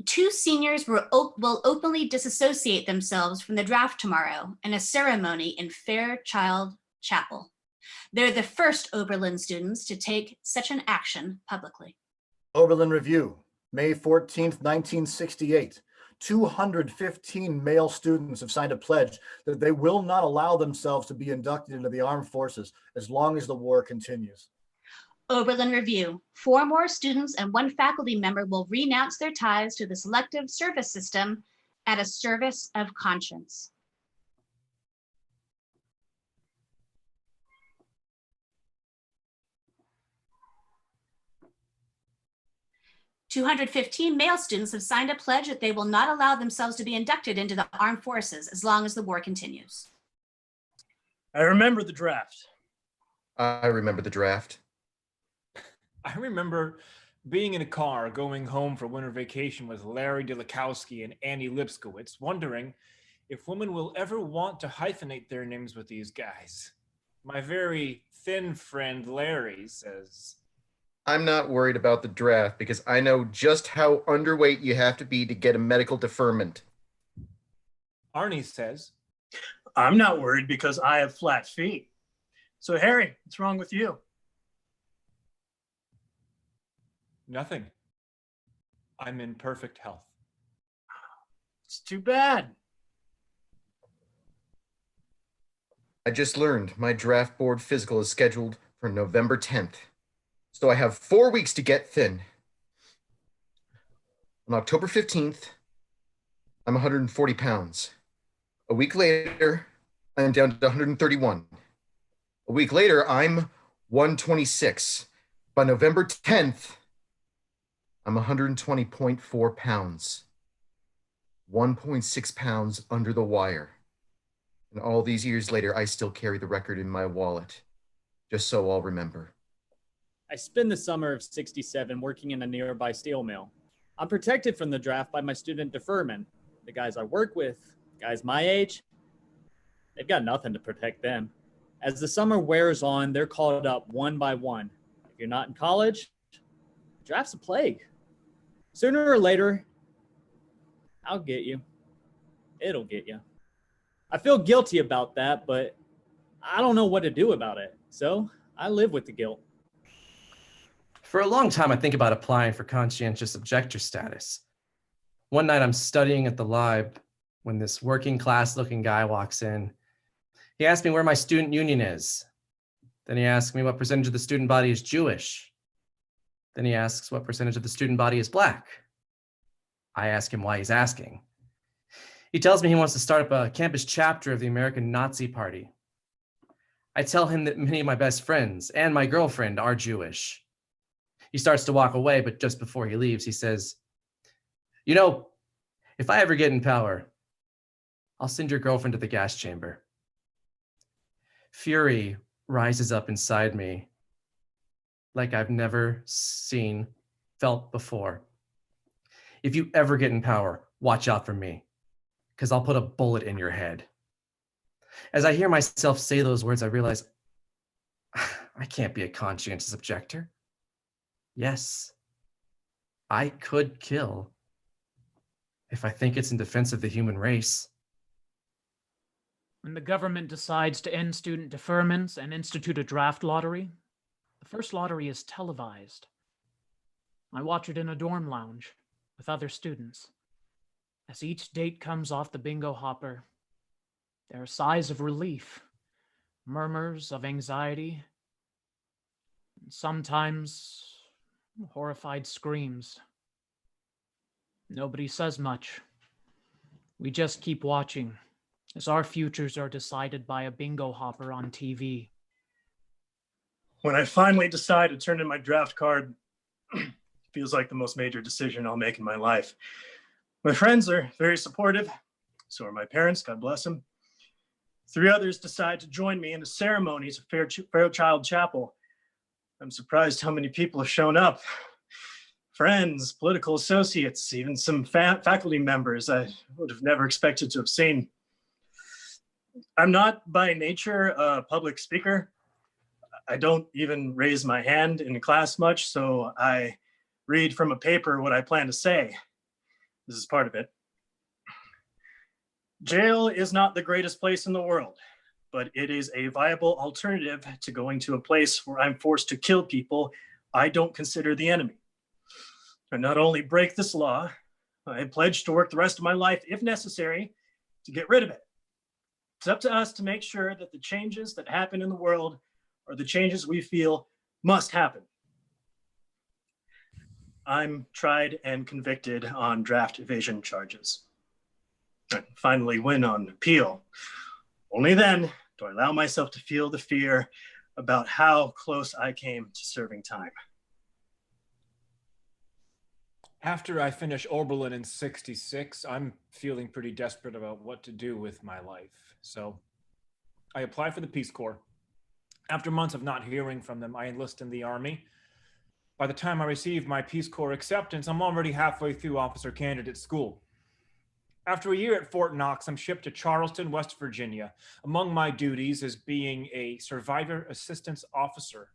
2 seniors will openly disassociate themselves from the draft tomorrow in a ceremony in Fairchild Chapel. They're the first Oberlin students to take such an action publicly. Oberlin Review, May 14th, 1968. 215 male students have signed a pledge that they will not allow themselves to be inducted into the armed forces as long as the war continues. Oberlin Review, 4 more students and 1 faculty member will renounce their ties to the selective service system at a service of conscience. "215 male students have signed a pledge that they will not allow themselves to be inducted into the armed forces as long as the war continues." I remember the draft. I remember the draft. I remember being in a car going home for winter vacation with Larry Delikowski and Annie Lipskowitz, wondering if women will ever want to hyphenate their names with these guys. My very thin friend Larry says, I'm not worried about the draft because I know just how underweight you have to be to get a medical deferment. Arnie says, I'm not worried because I have flat feet. So Harry, what's wrong with you? nothing. I'm in perfect health. It's too bad. I just learned my draft board physical is scheduled for November 10th. So I have 4 weeks to get thin. On October 15th, I'm 140 pounds. A week later, I'm down to 131. A week later, I'm 126. By November 10th, I'm 120.4 pounds. 1.6 pounds under the wire. And all these years later, I still carry the record in my wallet, just so I'll remember. I spend the summer of '67 working in a nearby steel mill. I'm protected from the draft by my student deferment. The guys I work with, guys my age, they've got nothing to protect them. As the summer wears on, they're called up one by one. If you're not in college, the draft's a plague. Sooner or later, I'll get you. It'll get you. I feel guilty about that, but I don't know what to do about it. So I live with the guilt. For a long time, I think about applying for conscientious objector status. One night I'm studying at the lib when this working class looking guy walks in. He asked me where my student union is. Then he asks me what percentage of the student body is Jewish. Then he asks what percentage of the student body is Black. I ask him why he's asking. He tells me he wants to start up a campus chapter of the American Nazi Party. I tell him that many of my best friends and my girlfriend are Jewish. He starts to walk away, but just before he leaves, he says, "You know, if I ever get in power, I'll send your girlfriend to the gas chamber." Fury rises up inside me like I've never felt before. If you ever get in power, watch out for me, because I'll put a bullet in your head. As I hear myself say those words, I realize I can't be a conscientious objector. Yes, I could kill if I think it's in defense of the human race. When the government decides to end student deferments and institute a draft lottery, the first lottery is televised. I watch it in a dorm lounge with other students. As each date comes off the bingo hopper, there are sighs of relief, murmurs of anxiety, and sometimes horrified screams. Nobody says much. We just keep watching as our futures are decided by a bingo hopper on TV. When I finally decide to turn in my draft card, it feels like the most major decision I'll make in my life. My friends are very supportive. So are my parents, God bless them. 3 others decide to join me in the ceremonies of Fairchild Chapel. I'm surprised how many people have shown up. Friends, political associates, even some faculty members I would have never expected to have seen. I'm not by nature a public speaker. I don't even raise my hand in class much, so I read from a paper what I plan to say. This is part of it. Jail is not the greatest place in the world, but it is a viable alternative to going to a place where I'm forced to kill people I don't consider the enemy. I not only break this law, I pledge to work the rest of my life, if necessary, to get rid of it. It's up to us to make sure that the changes that happen in the world are the changes we feel must happen. I'm tried and convicted on draft evasion charges. I finally win on appeal. Only then do I allow myself to feel the fear about how close I came to serving time. After I finish Oberlin in 66, I'm feeling pretty desperate about what to do with my life. So I apply for the Peace Corps. After months of not hearing from them, I enlist in the Army. By the time I receive my Peace Corps acceptance, I'm already halfway through officer candidate school. After a year at Fort Knox, I'm shipped to Charleston, West Virginia. Among my duties is being a survivor assistance officer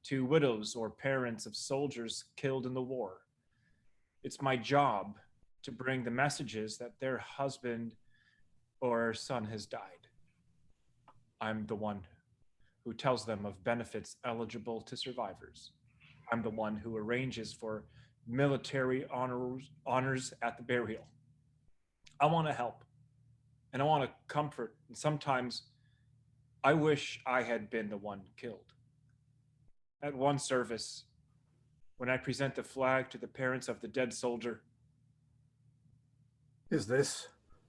to widows or parents of soldiers killed in the war. It's my job to bring the messages that their husband or son has died. I'm the one who tells them of benefits eligible to survivors. I'm the one who arranges for military honors at the burial. I want to help, and I want to comfort, and sometimes I wish I had been the one killed. At one service, when I present the flag to the parents of the dead soldier. Is this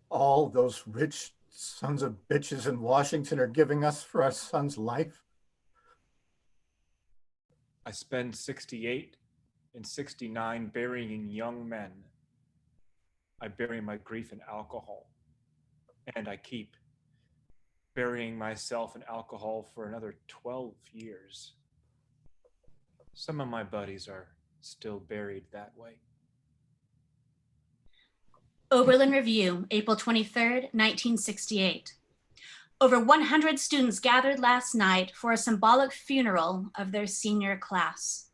all those rich sons of bitches in Washington are giving us for our son's life? I spend 68 and 69 burying young men. I bury my grief in alcohol, and I keep burying myself in alcohol for another 12 years. Some of my buddies are still buried that way. Oberlin Review, April 23rd, 1968. Over 100 students gathered last night for a symbolic funeral of their senior class.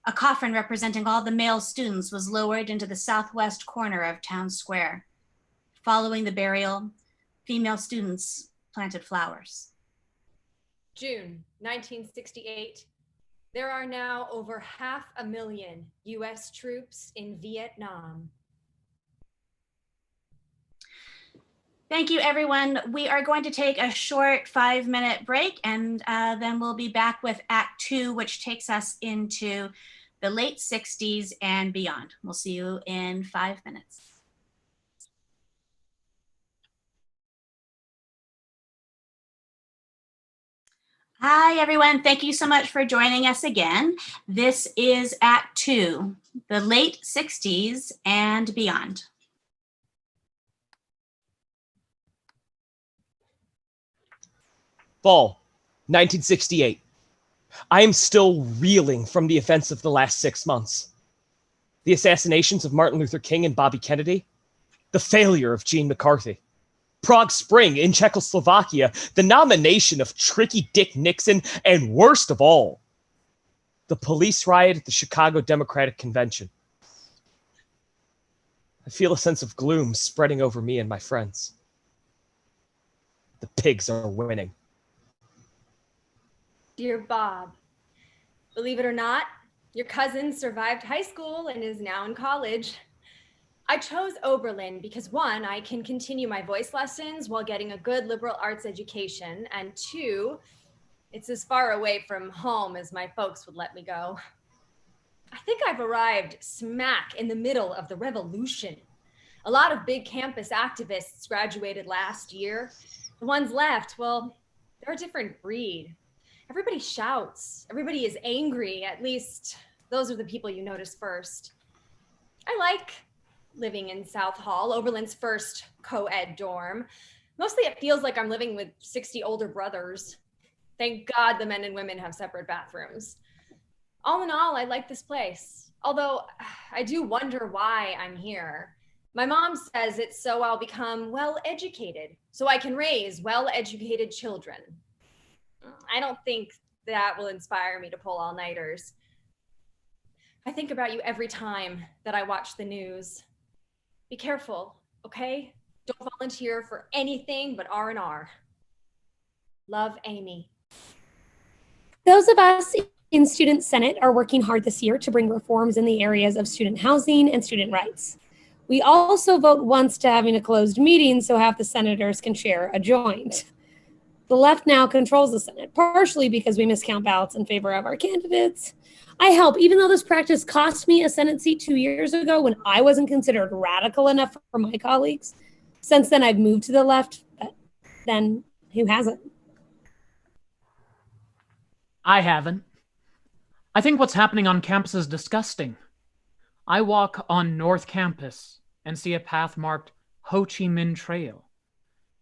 A coffin representing all the male students was lowered into the southwest corner of Town Square. Following the burial, female students planted flowers. June 1968. There are now over 500,000 US troops in Vietnam. Thank you, everyone. We are going to take a short 5-minute break, and then we'll be back with Act 2, which takes us into the late 60s and beyond. We'll see you in 5 minutes. Hi, everyone. Thank you so much for joining us again. This is Act 2, the late 60s and beyond. Fall, 1968. I am still reeling from the events of the last 6 months. The assassinations of Martin Luther King and Bobby Kennedy, the failure of Gene McCarthy, Prague Spring in Czechoslovakia, the nomination of Tricky Dick Nixon, and worst of all, the police riot at the Chicago Democratic Convention. I feel a sense of gloom spreading over me and my friends. The pigs are winning. Dear Bob, believe it or not, your cousin survived high school and is now in college. I chose Oberlin because 1, I can continue my voice lessons while getting a good liberal arts education, and 2, it's as far away from home as my folks would let me go. I think I've arrived smack in the middle of the revolution. A lot of big campus activists graduated last year. The ones left, well, they're a different breed. Everybody shouts. Everybody is angry. At least those are the people you notice first. I like living in South Hall, Oberlin's first co-ed dorm. Mostly it feels like I'm living with 60 older brothers. Thank God the men and women have separate bathrooms. All in all, I like this place. Although I do wonder why I'm here. My mom says it's so I'll become well-educated, so I can raise well-educated children. I don't think that will inspire me to pull all-nighters. I think about you every time that I watch the news. Be careful, okay? Don't volunteer for anything but R&R. Love, Amy. Those of us in Student Senate are working hard this year to bring reforms in the areas of student housing and student rights. We also vote once to having a closed meeting so half the senators can share a joint. The left now controls the Senate, partially because we miscount ballots in favor of our candidates. I help, even though this practice cost me a Senate seat 2 years ago when I wasn't considered radical enough for my colleagues. Since then, I've moved to the left, but then who hasn't? I haven't. I think what's happening on campus is disgusting. I walk on North Campus and see a path marked Ho Chi Minh Trail.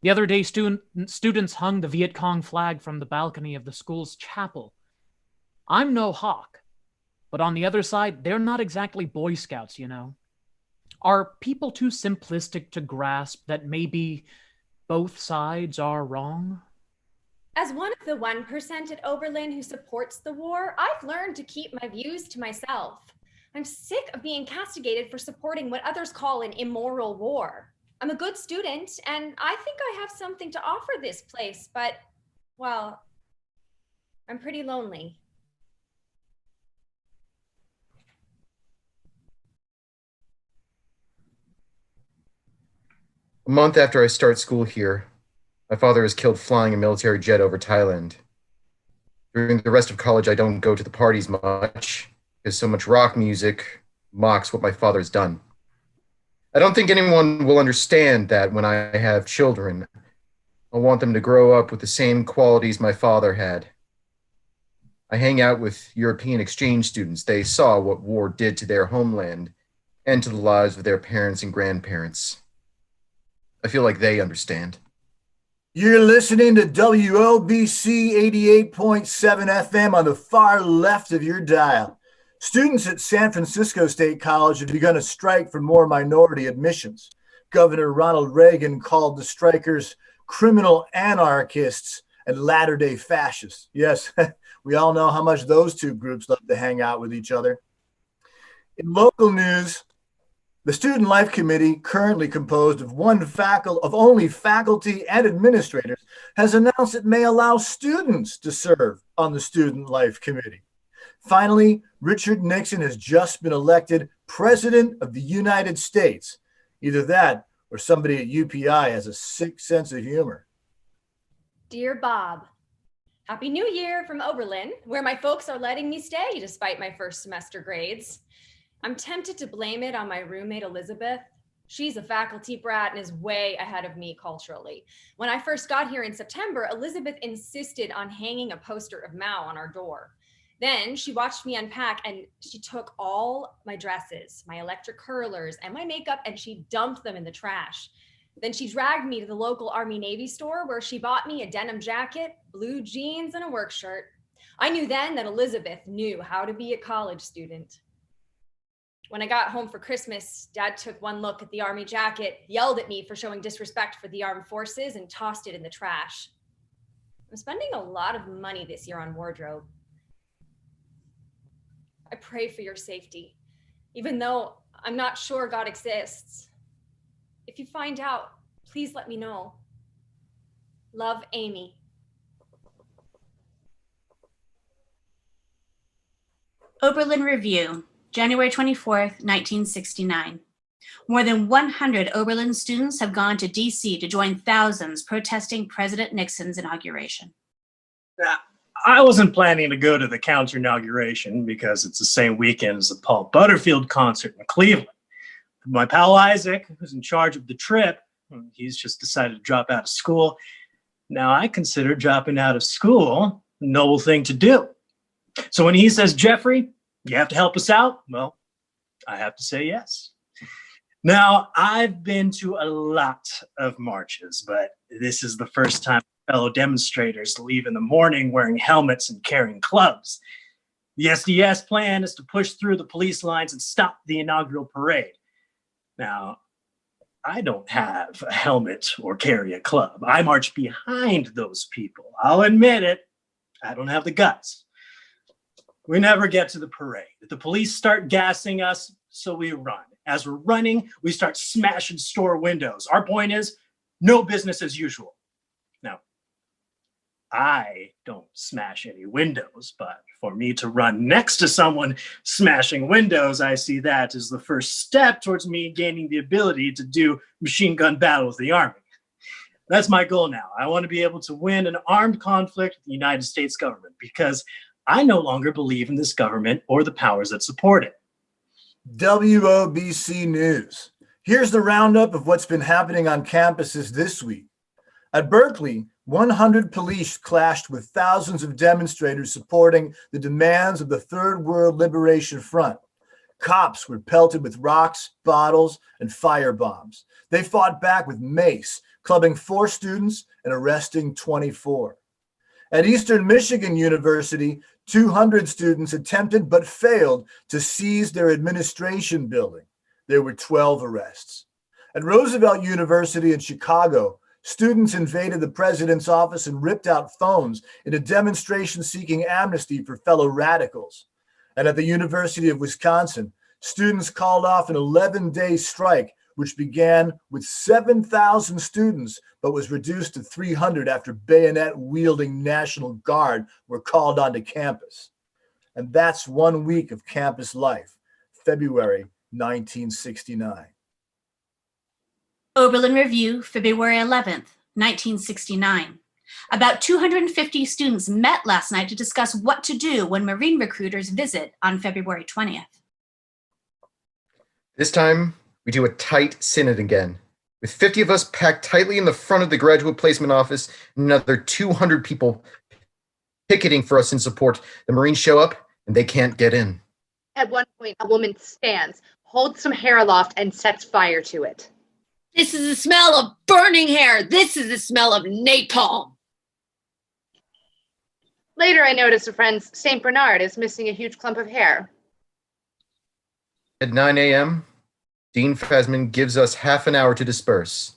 The other day, students hung the Viet Cong flag from the balcony of the school's chapel. I'm no hawk, but on the other side, they're not exactly Boy Scouts, you know. Are people too simplistic to grasp that maybe both sides are wrong? As one of the 1% at Oberlin who supports the war, I've learned to keep my views to myself. I'm sick of being castigated for supporting what others call an immoral war. I'm a good student, and I think I have something to offer this place, but, well, I'm pretty lonely. A month after I start school here, my father is killed flying a military jet over Thailand. During the rest of college, I don't go to the parties much, because so much rock music mocks what my father's done. I don't think anyone will understand that when I have children. I want them to grow up with the same qualities my father had. I hang out with European exchange students. They saw what war did to their homeland and to the lives of their parents and grandparents. I feel like they understand. You're listening to WOBC 88.7 FM on the far left of your dial. Students at San Francisco State College have begun a strike for more minority admissions. Governor Ronald Reagan called the strikers criminal anarchists and latter-day fascists. Yes, we all know how much those two groups love to hang out with each other. In local news, the Student Life Committee, currently composed of only faculty and administrators, has announced it may allow students to serve on the Student Life Committee. Finally, Richard Nixon has just been elected President of the United States. Either that or somebody at UPI has a sick sense of humor. Dear Bob, Happy New Year from Oberlin, where my folks are letting me stay despite my first semester grades. I'm tempted to blame it on my roommate, Elizabeth. She's a faculty brat and is way ahead of me culturally. When I first got here in September, Elizabeth insisted on hanging a poster of Mao on our door. Then she watched me unpack and she took all my dresses, my electric curlers, and my makeup, and she dumped them in the trash. Then she dragged me to the local Army Navy store where she bought me a denim jacket, blue jeans, and a work shirt. I knew then that Elizabeth knew how to be a college student. When I got home for Christmas, Dad took one look at the Army jacket, yelled at me for showing disrespect for the armed forces, and tossed it in the trash. I'm spending a lot of money this year on wardrobe. I pray for your safety, even though I'm not sure God exists. If you find out, please let me know. Love, Amy. Oberlin Review, January 24th, 1969. More than 100 Oberlin students have gone to DC to join thousands protesting President Nixon's inauguration. I wasn't planning to go to the counter inauguration because it's the same weekend as the Paul Butterfield concert in Cleveland. My pal Isaac, who's in charge of the trip, he's just decided to drop out of school. Now I consider dropping out of school a noble thing to do. So when he says, Jeffrey, you have to help us out, well, I have to say yes. Now, I've been to a lot of marches, but this is the first time fellow demonstrators leave in the morning wearing helmets and carrying clubs. The SDS plan is to push through the police lines and stop the inaugural parade. Now, I don't have a helmet or carry a club. I march behind those people. I'll admit it, I don't have the guts. We never get to the parade. The police start gassing us, so we run. As we're running, we start smashing store windows. Our point is, no business as usual. Now, I don't smash any windows, but for me to run next to someone smashing windows, I see that as the first step towards me gaining the ability to do machine gun battle with the Army. That's my goal now. I want to be able to win an armed conflict with the United States government because I no longer believe in this government or the powers that support it. WOBC News. Here's the roundup of what's been happening on campuses this week. At Berkeley, 100 police clashed with thousands of demonstrators supporting the demands of the Third World Liberation Front. Cops were pelted with rocks, bottles, and firebombs. They fought back with mace, clubbing 4 students and arresting 24. At Eastern Michigan University, 200 students attempted but failed to seize their administration building. There were 12 arrests. At Roosevelt University in Chicago, students invaded the president's office and ripped out phones in a demonstration seeking amnesty for fellow radicals. And at the University of Wisconsin, students called off an 11-day strike, which began with 7,000 students, but was reduced to 300 after bayonet-wielding National Guard were called onto campus. And that's 1 week of campus life, February 1969. Oberlin Review, February 11th, 1969. About 250 students met last night to discuss what to do when Marine recruiters visit on February 20th. This time, we do a tight synod again, with 50 of us packed tightly in the front of the graduate placement office and another 200 people picketing for us in support. The Marines show up and they can't get in. At one point, a woman stands, holds some hair aloft, and sets fire to it. This is the smell of burning hair. This is the smell of napalm. Later, I notice a friend's St. Bernard is missing a huge clump of hair. At 9 a.m., Dean Fasman gives us half an hour to disperse.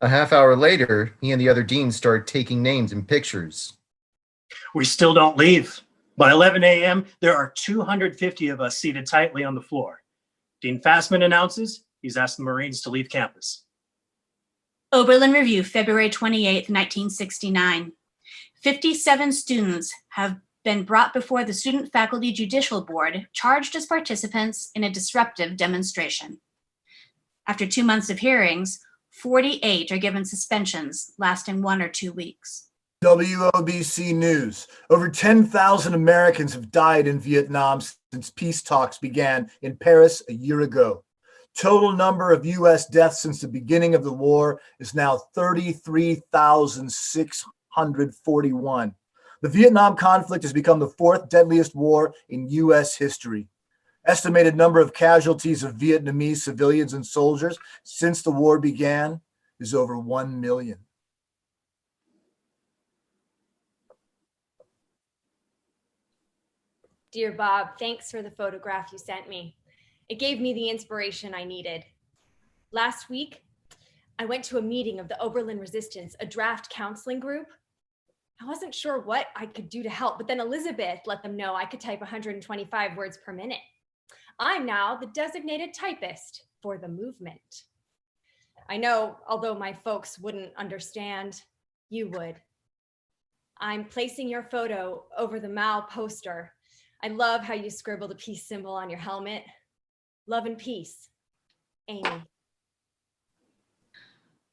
A half hour later, he and the other deans start taking names and pictures. We still don't leave. By 11 a.m., there are 250 of us seated tightly on the floor. Dean Fasman announces he's asked the Marines to leave campus. Oberlin Review, February 28th, 1969. 57 students have been brought before the Student Faculty Judicial Board, charged as participants in a disruptive demonstration. After 2 months of hearings, 48 are given suspensions lasting 1 or 2 weeks. WOBC News. Over 10,000 Americans have died in Vietnam since peace talks began in Paris a year ago. Total number of U.S. deaths since the beginning of the war is now 33,641. The Vietnam conflict has become the 4th deadliest war in U.S. history. Estimated number of casualties of Vietnamese civilians and soldiers since the war began is over 1 million. Dear Bob, thanks for the photograph you sent me. It gave me the inspiration I needed. Last week, I went to a meeting of the Oberlin Resistance, a draft counseling group. I wasn't sure what I could do to help, but then Elizabeth let them know I could type 125 words per minute. I'm now the designated typist for the movement. I know, although my folks wouldn't understand, you would. I'm placing your photo over the Mao poster. I love how you scribbled a peace symbol on your helmet. Love and peace, Amy.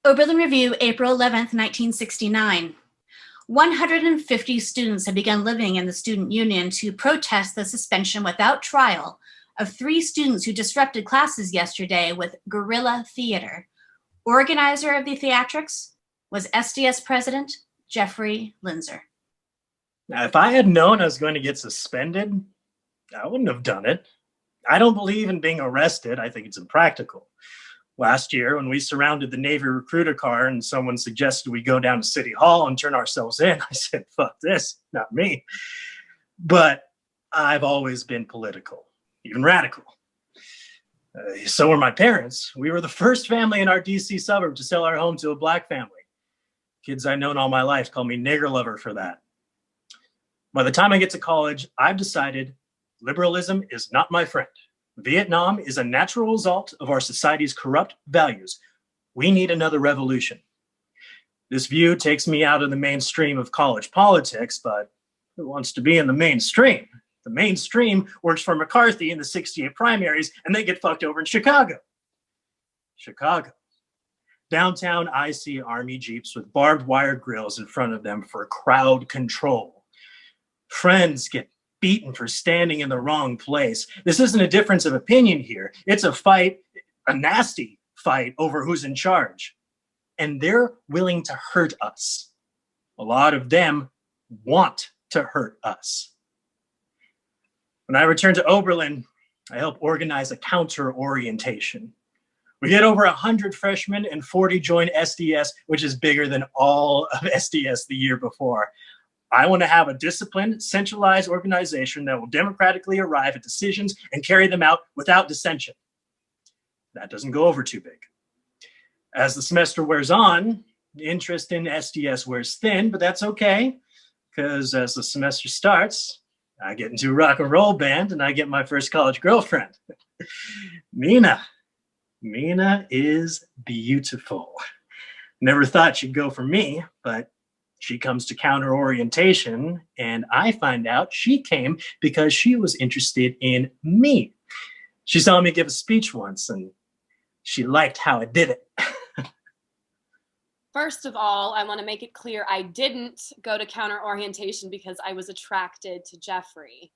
Oberlin Review, April 11th, 1969. 150 students have begun living in the student union to protest the suspension without trial of 3 students who disrupted classes yesterday with guerrilla theater. Organizer of the theatrics was SDS President Jeffrey Linzer. Now, if I had known I was going to get suspended, I wouldn't have done it. I don't believe in being arrested. I think it's impractical. Last year, when we surrounded the Navy recruiter car and someone suggested we go down to City Hall and turn ourselves in, I said, fuck this, not me. But I've always been political, even radical. So were my parents. We were the first family in our DC suburb to sell our home to a black family. Kids I've known all my life call me nigger lover for that. By the time I get to college, I've decided liberalism is not my friend. Vietnam is a natural result of our society's corrupt values. We need another revolution. This view takes me out of the mainstream of college politics, but who wants to be in the mainstream? The mainstream works for McCarthy in the 68 primaries, and they get fucked over in Chicago. Chicago. Downtown, I see army jeeps with barbed wire grills in front of them for crowd control. Friends get beaten for standing in the wrong place. This isn't a difference of opinion here. It's a fight, a nasty fight over who's in charge. And they're willing to hurt us. A lot of them want to hurt us. When I return to Oberlin, I help organize a counter orientation. We get over 100 freshmen and 40 join SDS, which is bigger than all of SDS the year before. I want to have a disciplined, centralized organization that will democratically arrive at decisions and carry them out without dissension. That doesn't go over too big. As the semester wears on, interest in SDS wears thin, but that's okay, because as the semester starts, I get into a rock and roll band and I get my first college girlfriend. Mina. Mina is beautiful. Never thought she'd go for me, but she comes to counter orientation, and I find out she came because she was interested in me. She saw me give a speech once, and she liked how I did it. First of all, I want to make it clear I didn't go to counter orientation because I was attracted to Jeffrey.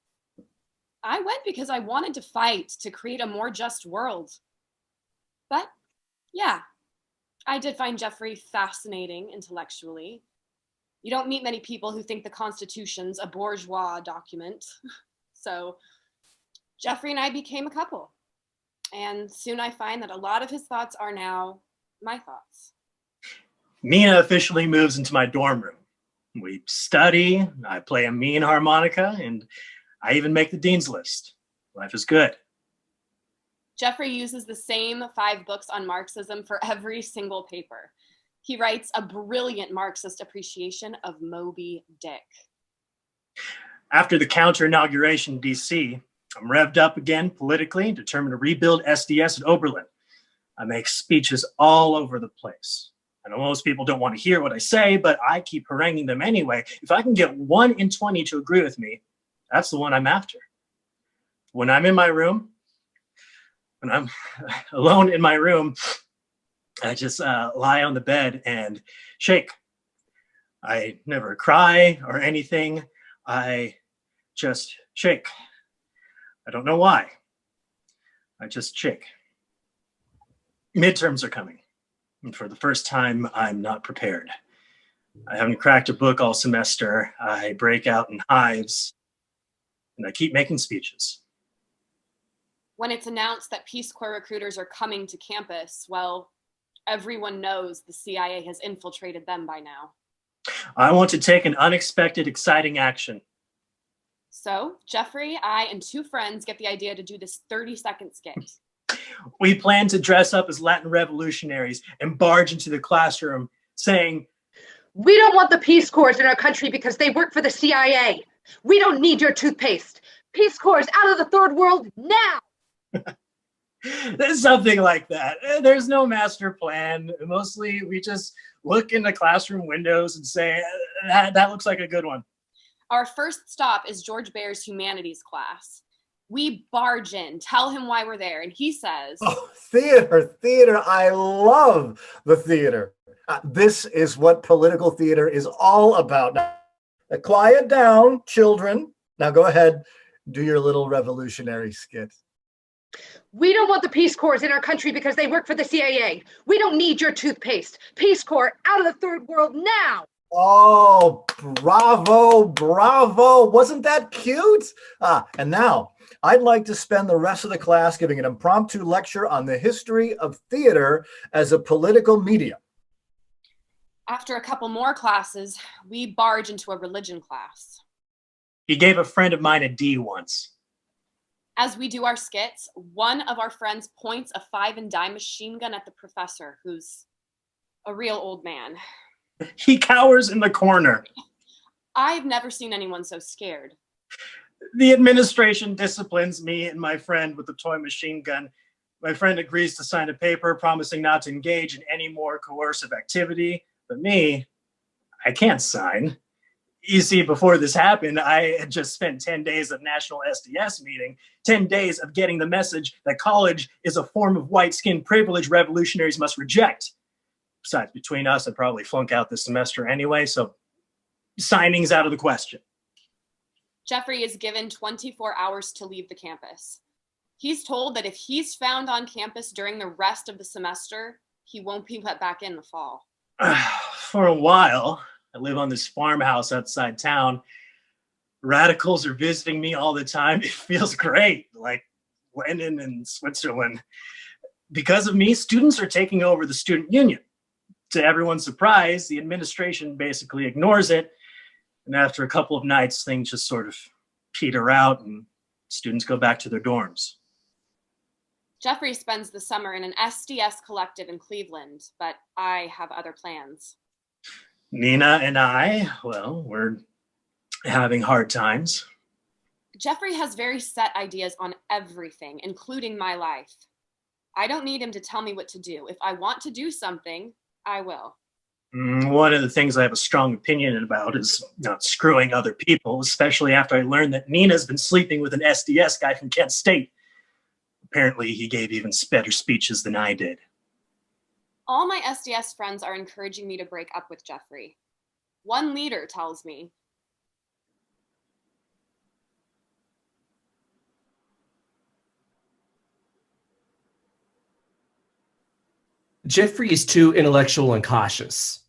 I went because I wanted to fight to create a more just world. But yeah, I did find Jeffrey fascinating intellectually. You don't meet many people who think the Constitution's a bourgeois document. So Jeffrey and I became a couple. And soon I find that a lot of his thoughts are now my thoughts. Mina officially moves into my dorm room. We study, I play a mean harmonica, and I even make the dean's list. Life is good. Jeffrey uses the same 5 books on Marxism for every single paper. He writes a brilliant Marxist appreciation of Moby Dick. After the counter inauguration in DC, I'm revved up again politically, determined to rebuild SDS at Oberlin. I make speeches all over the place. I know most people don't want to hear what I say, but I keep haranguing them anyway. If I can get 1 in 20 to agree with me, that's the one I'm after. When I'm in my room, when I'm alone in my room, I just lie on the bed and shake. I never cry or anything. I just shake. I don't know why. I just shake. Midterms are coming. And for the first time, I'm not prepared. I haven't cracked a book all semester. I break out in hives, and I keep making speeches. When it's announced that Peace Corps recruiters are coming to campus, well, everyone knows the CIA has infiltrated them by now. I want to take an unexpected, exciting action. So, Jeffrey, I, and 2 friends get the idea to do this 30-second skit. We plan to dress up as Latin revolutionaries and barge into the classroom saying, "We don't want the Peace Corps in our country because they work for the CIA. We don't need your toothpaste. Peace Corps out of the third world now." Something like that. There's no master plan. Mostly we just look in the classroom windows and say, that looks like a good one. Our first stop is George Baer's humanities class. We barge in, tell him why we're there, and he says, "Oh, theater. I love the theater. This is what political theater is all about." Now, quiet down, children. Now go ahead, do your little revolutionary skit. "We don't want the Peace Corps in our country because they work for the CIA. We don't need your toothpaste. Peace Corps out of the third world now." Oh, bravo. Wasn't that cute? And now I'd like to spend the rest of the class giving an impromptu lecture on the history of theater as a political medium. After a couple more classes, we barge into a religion class. He gave a friend of mine a D once. As we do our skits, one of our friends points a 5 and dime machine gun at the professor, who's a real old man. He cowers in the corner. I've never seen anyone so scared. The administration disciplines me and my friend with the toy machine gun. My friend agrees to sign a paper promising not to engage in any more coercive activity. But me, I can't sign. You see, before this happened, I had just spent 10 days of national SDS meeting, 10 days of getting the message that college is a form of white skin privilege revolutionaries must reject. Besides, between us, I'd probably flunk out this semester anyway, so signing's out of the question. Jeffrey is given 24 hours to leave the campus. He's told that if he's found on campus during the rest of the semester, he won't be let back in the fall. For a while, I live on this farmhouse outside town. Radicals are visiting me all the time. It feels great, like Lenin in Switzerland. Because of me, students are taking over the student union. To everyone's surprise, the administration basically ignores it. And after a couple of nights, things just sort of peter out and students go back to their dorms. Jeffrey spends the summer in an SDS collective in Cleveland, but I have other plans. Nina and I, well, we're having hard times. Jeffrey has very set ideas on everything, including my life. I don't need him to tell me what to do. If I want to do something, I will. One of the things I have a strong opinion about is not screwing other people, especially after I learned that Nina's been sleeping with an SDS guy from Kent State. Apparently, he gave even better speeches than I did. All my SDS friends are encouraging me to break up with Jeffrey. One leader tells me, Jeffrey is too intellectual and cautious.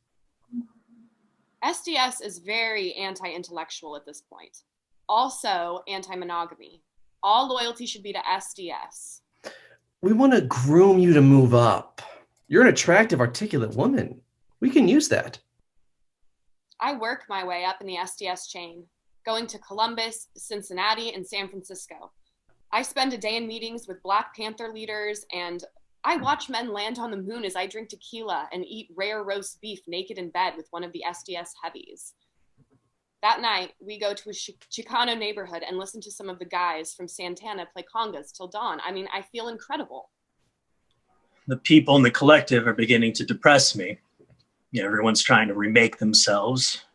SDS is very anti-intellectual at this point. Also anti-monogamy. All loyalty should be to SDS. We want to groom you to move up. You're an attractive, articulate woman. We can use that. I work my way up in the SDS chain, going to Columbus, Cincinnati, and San Francisco. I spend a day in meetings with Black Panther leaders, and I watch men land on the moon as I drink tequila and eat rare roast beef naked in bed with one of the SDS heavies. That night, we go to a Chicano neighborhood and listen to some of the guys from Santana play congas till dawn. I mean, I feel incredible. The people in the collective are beginning to depress me. Everyone's trying to remake themselves.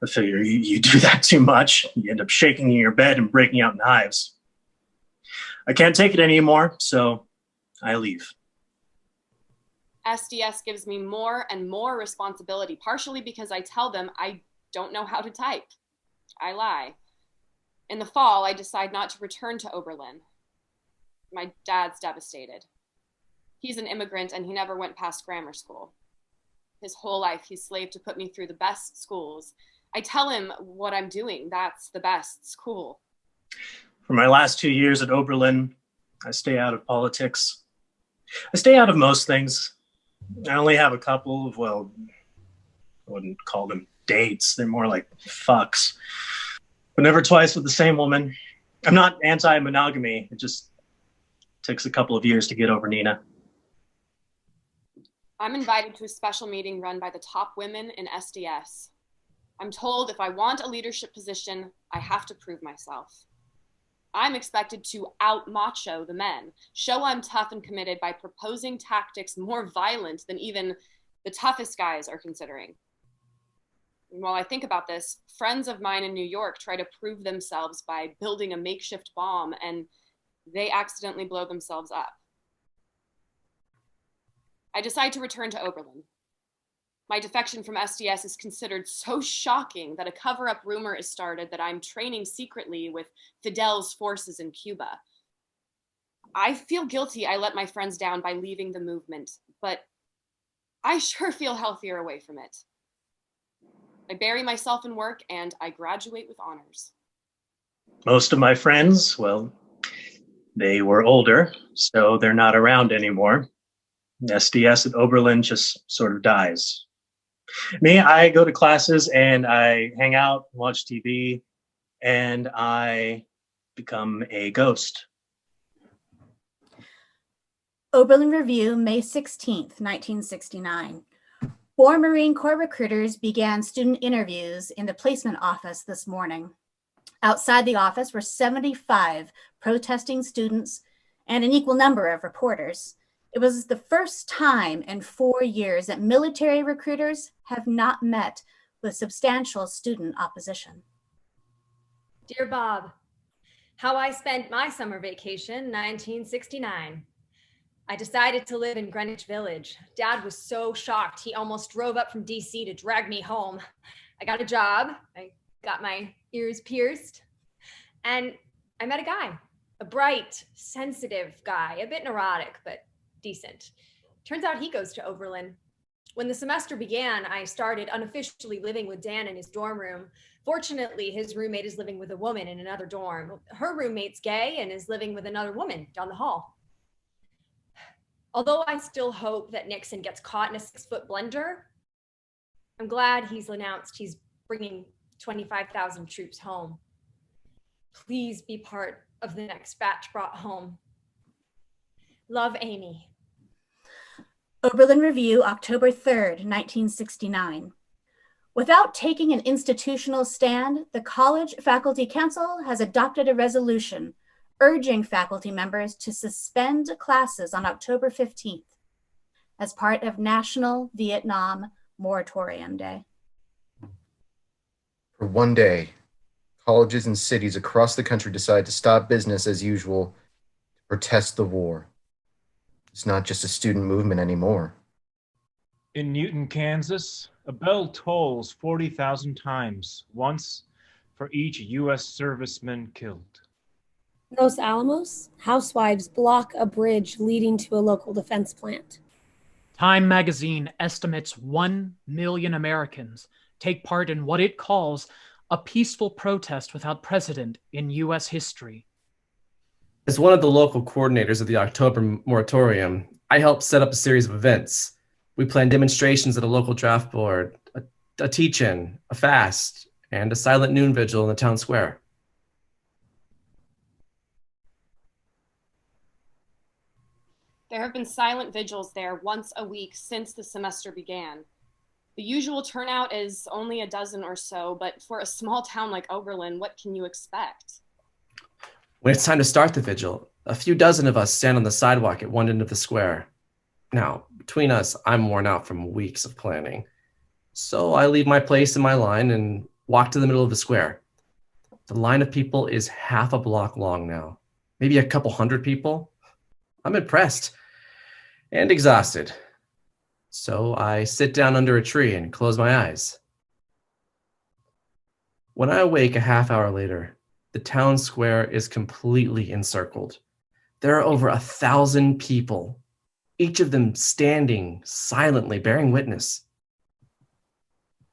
I figure you do that too much, you end up shaking in your bed and breaking out in hives. I can't take it anymore, so I leave. SDS gives me more and more responsibility, partially because I tell them I don't know how to type. I lie. In the fall, I decide not to return to Oberlin. My dad's devastated. He's an immigrant and he never went past grammar school. His whole life, he's slaved to put me through the best schools. I tell him what I'm doing, that's the best school. For my last 2 years at Oberlin, I stay out of politics. I stay out of most things. I only have a couple of, well, I wouldn't call them dates. They're more like fucks. But never twice with the same woman. I'm not anti-monogamy. It just takes a couple of years to get over Nina. I'm invited to a special meeting run by the top women in SDS. I'm told if I want a leadership position, I have to prove myself. I'm expected to out-macho the men, show I'm tough and committed by proposing tactics more violent than even the toughest guys are considering. And while I think about this, friends of mine in New York try to prove themselves by building a makeshift bomb, and they accidentally blow themselves up. I decide to return to Oberlin. My defection from SDS is considered so shocking that a cover-up rumor is started that I'm training secretly with Fidel's forces in Cuba. I feel guilty I let my friends down by leaving the movement, but I sure feel healthier away from it. I bury myself in work and I graduate with honors. Most of my friends, well, they were older, so they're not around anymore. SDS at Oberlin just sort of dies. Me, I go to classes and I hang out, watch TV, and I become a ghost. Oberlin Review, May 16th, 1969. 4 Marine Corps recruiters began student interviews in the placement office this morning. Outside the office were 75 protesting students and an equal number of reporters. It was the first time in 4 years that military recruiters have not met with substantial student opposition. Dear Bob, how I spent my summer vacation, 1969. I decided to live in Greenwich Village. Dad was so shocked, he almost drove up from DC to drag me home. I got a job, I got my ears pierced, and I met a guy, a bright, sensitive guy, a bit neurotic, but decent. Turns out he goes to Oberlin. When the semester began, I started unofficially living with Dan in his dorm room. Fortunately, his roommate is living with a woman in another dorm. Her roommate's gay and is living with another woman down the hall. Although I still hope that Nixon gets caught in a 6-foot blender, I'm glad he's announced he's bringing 25,000 troops home. Please be part of the next batch brought home. Love, Amy. Oberlin Review, October 3rd, 1969. Without taking an institutional stand, the College Faculty Council has adopted a resolution urging faculty members to suspend classes on October 15th as part of National Vietnam Moratorium Day. For one day, colleges and cities across the country decide to stop business as usual to protest the war. It's not just a student movement anymore. In Newton, Kansas, a bell tolls 40,000 times, once for each U.S. serviceman killed. Los Alamos, housewives block a bridge leading to a local defense plant. Time magazine estimates 1 million Americans take part in what it calls a peaceful protest without precedent in U.S. history. As one of the local coordinators of the October moratorium, I helped set up a series of events. We planned demonstrations at a local draft board, a teach-in, a fast, and a silent noon vigil in the town square. There have been silent vigils there once a week since the semester began. The usual turnout is only a dozen or so, but for a small town like Oberlin, what can you expect? When it's time to start the vigil, a few dozen of us stand on the sidewalk at one end of the square. Now, between us, I'm worn out from weeks of planning. So I leave my place in my line and walk to the middle of the square. The line of people is half a block long now, maybe a couple hundred people. I'm impressed and exhausted. So I sit down under a tree and close my eyes. When I awake a half hour later, the town square is completely encircled. There are over 1,000 people, each of them standing silently, bearing witness.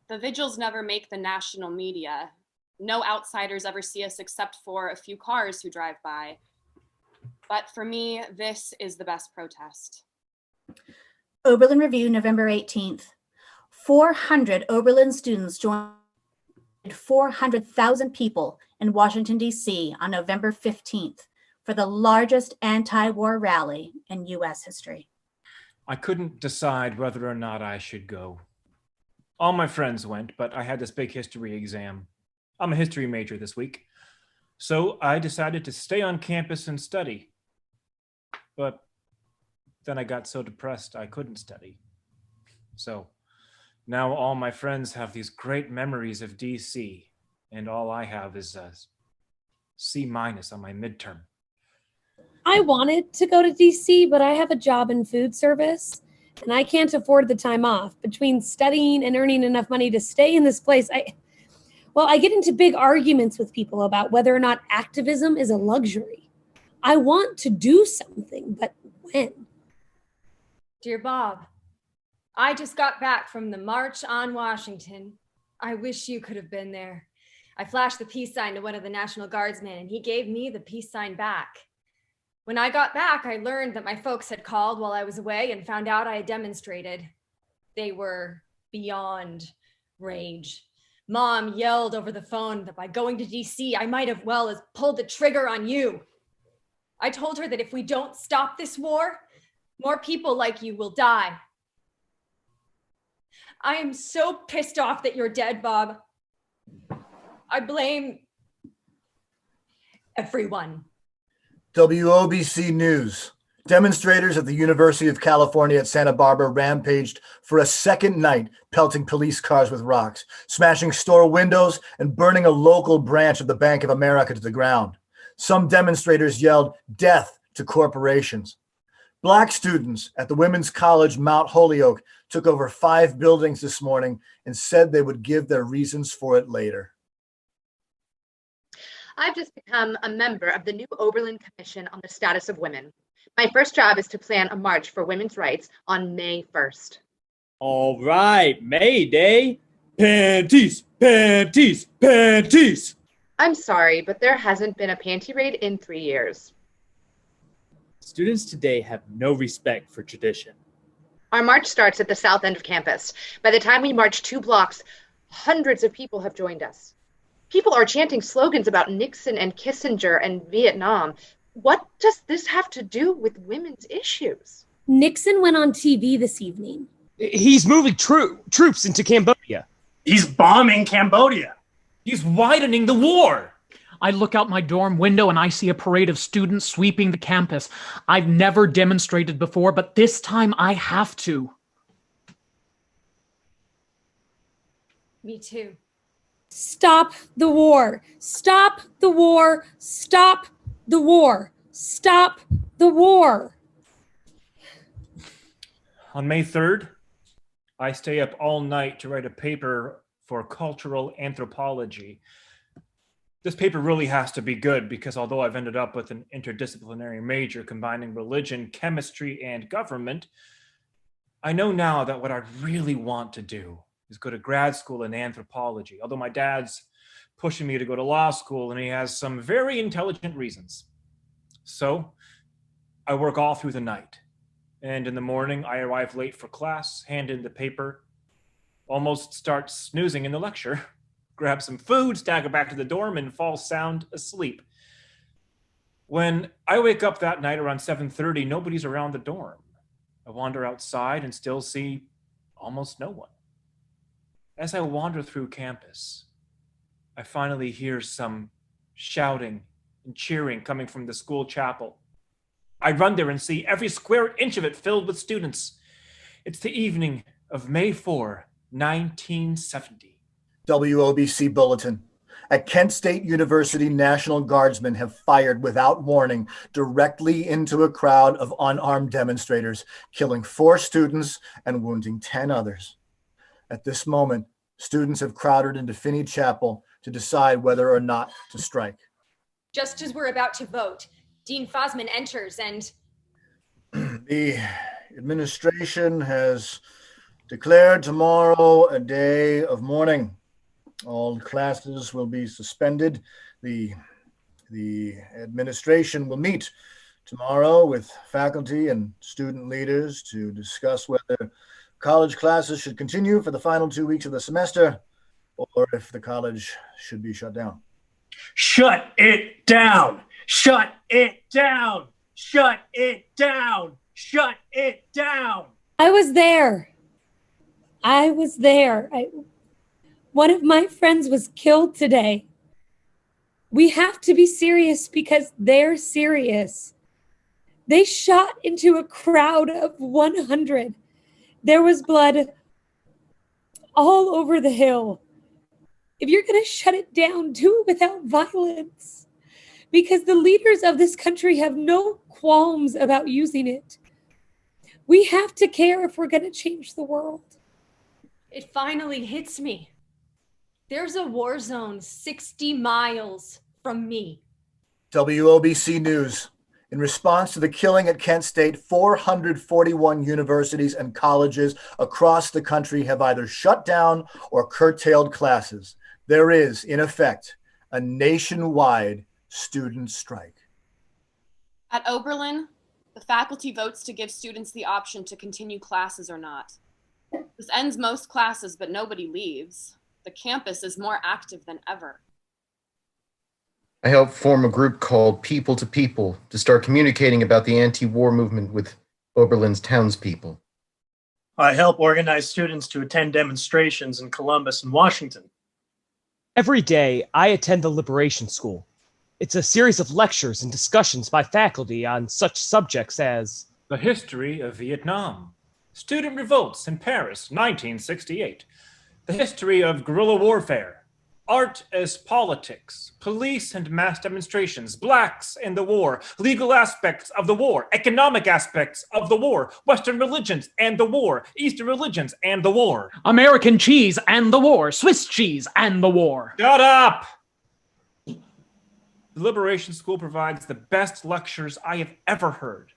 The vigils never make the national media. No outsiders ever see us except for a few cars who drive by. But for me, this is the best protest. Oberlin Review, November 18th. 400 Oberlin students joined 400,000 people in Washington, D.C. on November 15th for the largest anti-war rally in U.S. history. I couldn't decide whether or not I should go. All my friends went, but I had this big history exam. I'm a history major this week, so I decided to stay on campus and study. But then I got so depressed I couldn't study. So now all my friends have these great memories of DC, and all I have is a C- on my midterm. I wanted to go to DC, but I have a job in food service, and I can't afford the time off. Between studying and earning enough money to stay in this place, I get into big arguments with people about whether or not activism is a luxury. I want to do something, but when? Dear Bob, I just got back from the March on Washington. I wish you could have been there. I flashed the peace sign to one of the National Guardsmen, and he gave me the peace sign back. When I got back, I learned that my folks had called while I was away and found out I had demonstrated. They were beyond rage. Mom yelled over the phone that by going to DC, I might have well as pulled the trigger on you. I told her that if we don't stop this war, more people like you will die. I am so pissed off that you're dead, Bob. I blame everyone. WOBC News. Demonstrators at the University of California at Santa Barbara rampaged for a second night, pelting police cars with rocks, smashing store windows, and burning a local branch of the Bank of America to the ground. Some demonstrators yelled, "Death to corporations." Black students at the Women's College Mount Holyoke took over 5 buildings this morning and said they would give their reasons for it later. I've just become a member of the new Oberlin Commission on the Status of Women. My first job is to plan a march for women's rights on May 1st. All right, May Day. Panties, panties, panties. I'm sorry, but there hasn't been a panty raid in 3 years. Students today have no respect for tradition. Our march starts at the south end of campus. By the time we march 2 blocks, hundreds of people have joined us. People are chanting slogans about Nixon and Kissinger and Vietnam. What does this have to do with women's issues? Nixon went on TV this evening. He's moving troops into Cambodia. He's bombing Cambodia. He's widening the war. I look out my dorm window and I see a parade of students sweeping the campus. I've never demonstrated before, but this time I have to. Me too. Stop the war. Stop the war. Stop the war. Stop the war. On May 3rd, I stay up all night to write a paper for cultural anthropology. This paper really has to be good because although I've ended up with an interdisciplinary major combining religion, chemistry, and government, I know now that what I really want to do is go to grad school in anthropology, although my dad's pushing me to go to law school and he has some very intelligent reasons. So I work all through the night. And in the morning, I arrive late for class, hand in the paper, almost start snoozing in the lecture, grab some food, stagger back to the dorm, and fall sound asleep. When I wake up that night around 7:30, nobody's around the dorm. I wander outside and still see almost no one. As I wander through campus, I finally hear some shouting and cheering coming from the school chapel. I run there and see every square inch of it filled with students. It's the evening of May 4, 1970. WOBC Bulletin. At Kent State University, National Guardsmen have fired without warning directly into a crowd of unarmed demonstrators, killing 4 students and wounding 10 others. At this moment, students have crowded into Finney Chapel to decide whether or not to strike. Just as we're about to vote, Dean Fosman enters and... The administration has declared tomorrow a day of mourning. All classes will be suspended. The administration will meet tomorrow with faculty and student leaders to discuss whether college classes should continue for the final 2 weeks of the semester or if the college should be shut down. Shut it down! Shut it down! Shut it down! Shut it down! I was there. One of my friends was killed today. We have to be serious because they're serious. They shot into a crowd of 100. There was blood all over the hill. If you're going to shut it down, do it without violence. Because the leaders of this country have no qualms about using it. We have to care if we're going to change the world. It finally hits me. There's a war zone 60 miles from me. WOBC News. In response to the killing at Kent State, 441 universities and colleges across the country have either shut down or curtailed classes. There is, in effect, a nationwide student strike. At Oberlin, the faculty votes to give students the option to continue classes or not. This ends most classes, but nobody leaves. The campus is more active than ever. I helped form a group called People to People to start communicating about the anti-war movement with Oberlin's townspeople. I help organize students to attend demonstrations in Columbus and Washington. Every day, I attend the Liberation School. It's a series of lectures and discussions by faculty on such subjects as the history of Vietnam, student revolts in Paris, 1968, the history of guerrilla warfare, art as politics, police and mass demonstrations, blacks and the war, legal aspects of the war, economic aspects of the war, Western religions and the war, Eastern religions and the war. American cheese and the war, Swiss cheese and the war. Shut up! The Liberation School provides the best lectures I have ever heard.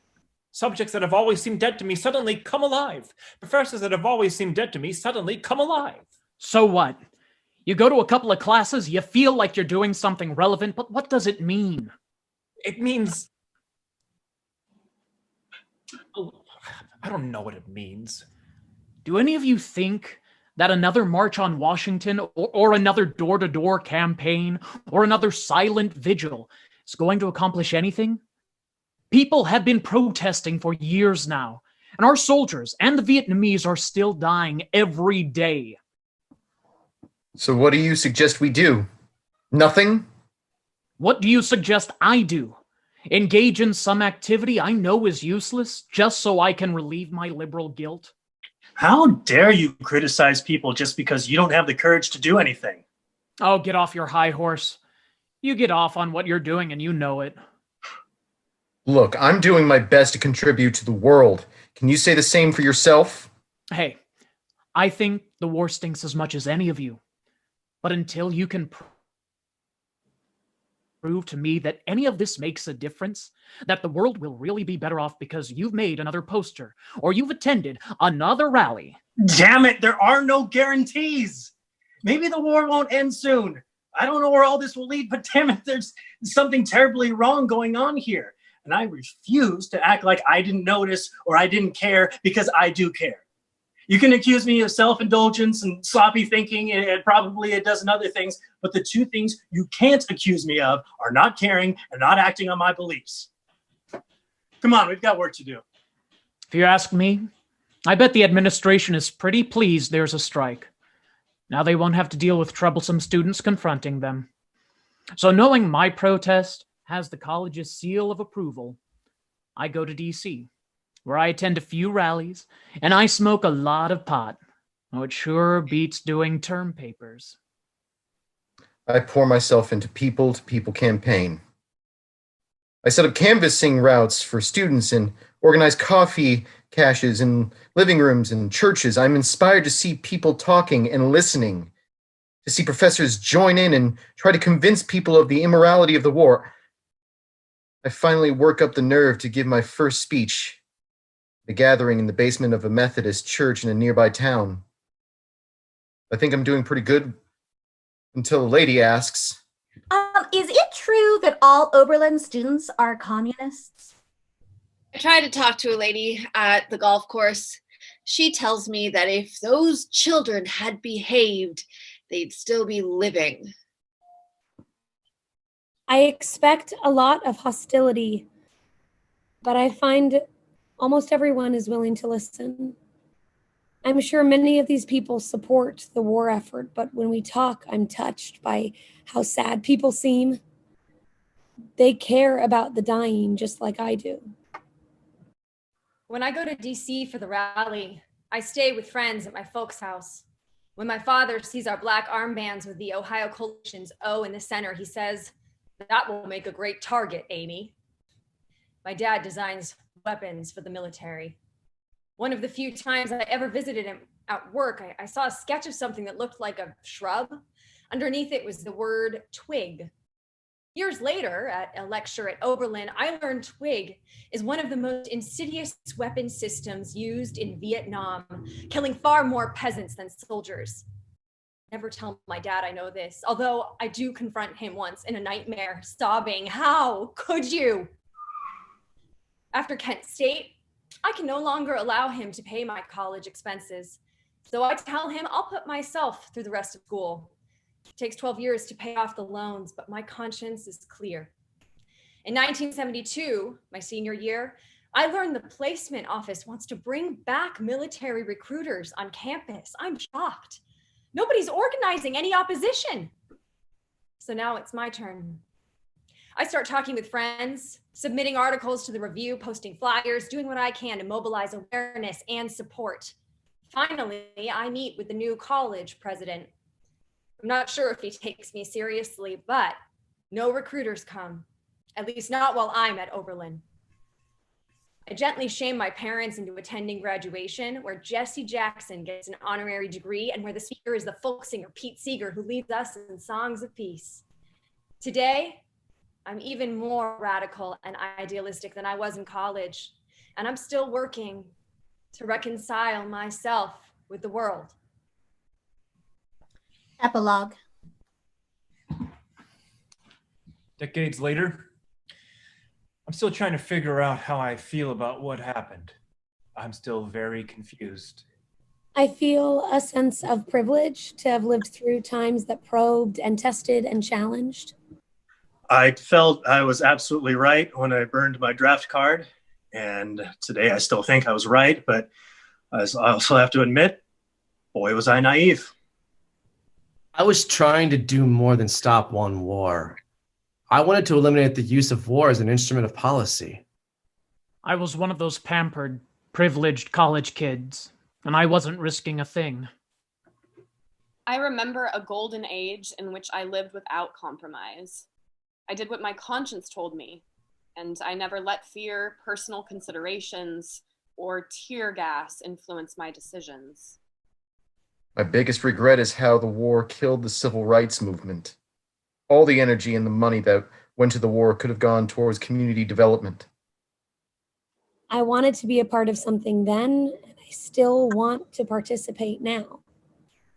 Subjects that have always seemed dead to me suddenly come alive. Professors that have always seemed dead to me suddenly come alive. So what? You go to a couple of classes, you feel like you're doing something relevant, but what does it mean? It means... I don't know what it means. Do any of you think that another march on Washington or another door-to-door campaign or another silent vigil is going to accomplish anything? People have been protesting for years now, and our soldiers and the Vietnamese are still dying every day. So what do you suggest we do? Nothing? What do you suggest I do? Engage in some activity I know is useless just so I can relieve my liberal guilt? How dare you criticize people just because you don't have the courage to do anything? Oh, get off your high horse. You get off on what you're doing and you know it. Look, I'm doing my best to contribute to the world. Can you say the same for yourself? Hey, I think the war stinks as much as any of you. But until you can prove to me that any of this makes a difference, that the world will really be better off because you've made another poster or you've attended another rally. Damn it, there are no guarantees. Maybe the war won't end soon. I don't know where all this will lead, but damn it, there's something terribly wrong going on here. And I refuse to act like I didn't notice or I didn't care, because I do care. You can accuse me of self-indulgence and sloppy thinking and probably a dozen other things, but the two things you can't accuse me of are not caring and not acting on my beliefs. Come on, we've got work to do. If you ask me, I bet the administration is pretty pleased there's a strike. Now they won't have to deal with troublesome students confronting them. So knowing my protest has the college's seal of approval, I go to DC, where I attend a few rallies and I smoke a lot of pot. Oh, it sure beats doing term papers. I pour myself into people-to-people campaign. I set up canvassing routes for students and organize coffee caches in living rooms and churches. I'm inspired to see people talking and listening, to see professors join in and try to convince people of the immorality of the war. I finally work up the nerve to give my first speech, a gathering in the basement of a Methodist church in a nearby town. I think I'm doing pretty good until a lady asks, Is it true that all Oberlin students are communists? I tried to talk to a lady at the golf course. She tells me that if those children had behaved, they'd still be living. I expect a lot of hostility, but I find almost everyone is willing to listen. I'm sure many of these people support the war effort, but when we talk, I'm touched by how sad people seem. They care about the dying just like I do. When I go to DC for the rally, I stay with friends at my folks' house. When my father sees our black armbands with the Ohio Coalition's O in the center, he says, "That will make a great target, Amy." My dad designs weapons for the military. One of the few times I ever visited him at work, I saw a sketch of something that looked like a shrub. Underneath it was the word twig. Years later, at a lecture at Oberlin, I learned twig is one of the most insidious weapon systems used in Vietnam, killing far more peasants than soldiers. Never tell my dad I know this, although I do confront him once in a nightmare, sobbing, "How could you?" After Kent State, I can no longer allow him to pay my college expenses. So I tell him I'll put myself through the rest of school. It takes 12 years to pay off the loans, but my conscience is clear. In 1972, my senior year, I learned the placement office wants to bring back military recruiters on campus. I'm shocked. Nobody's organizing any opposition. So now it's my turn. I start talking with friends, submitting articles to the review, posting flyers, doing what I can to mobilize awareness and support. Finally, I meet with the new college president. I'm not sure if he takes me seriously, but no recruiters come, at least not while I'm at Oberlin. I gently shame my parents into attending graduation, where Jesse Jackson gets an honorary degree and where the speaker is the folk singer Pete Seeger, who leads us in songs of peace. Today, I'm even more radical and idealistic than I was in college, and I'm still working to reconcile myself with the world. Epilogue. Decades later, I'm still trying to figure out how I feel about what happened. I'm still very confused. I feel a sense of privilege to have lived through times that probed and tested and challenged. I felt I was absolutely right when I burned my draft card, and today I still think I was right, but I also have to admit, boy, was I naive. I was trying to do more than stop one war. I wanted to eliminate the use of war as an instrument of policy. I was one of those pampered, privileged college kids, and I wasn't risking a thing. I remember a golden age in which I lived without compromise. I did what my conscience told me, and I never let fear, personal considerations, or tear gas influence my decisions. My biggest regret is how the war killed the civil rights movement. All the energy and the money that went to the war could have gone towards community development. I wanted to be a part of something then, and I still want to participate now.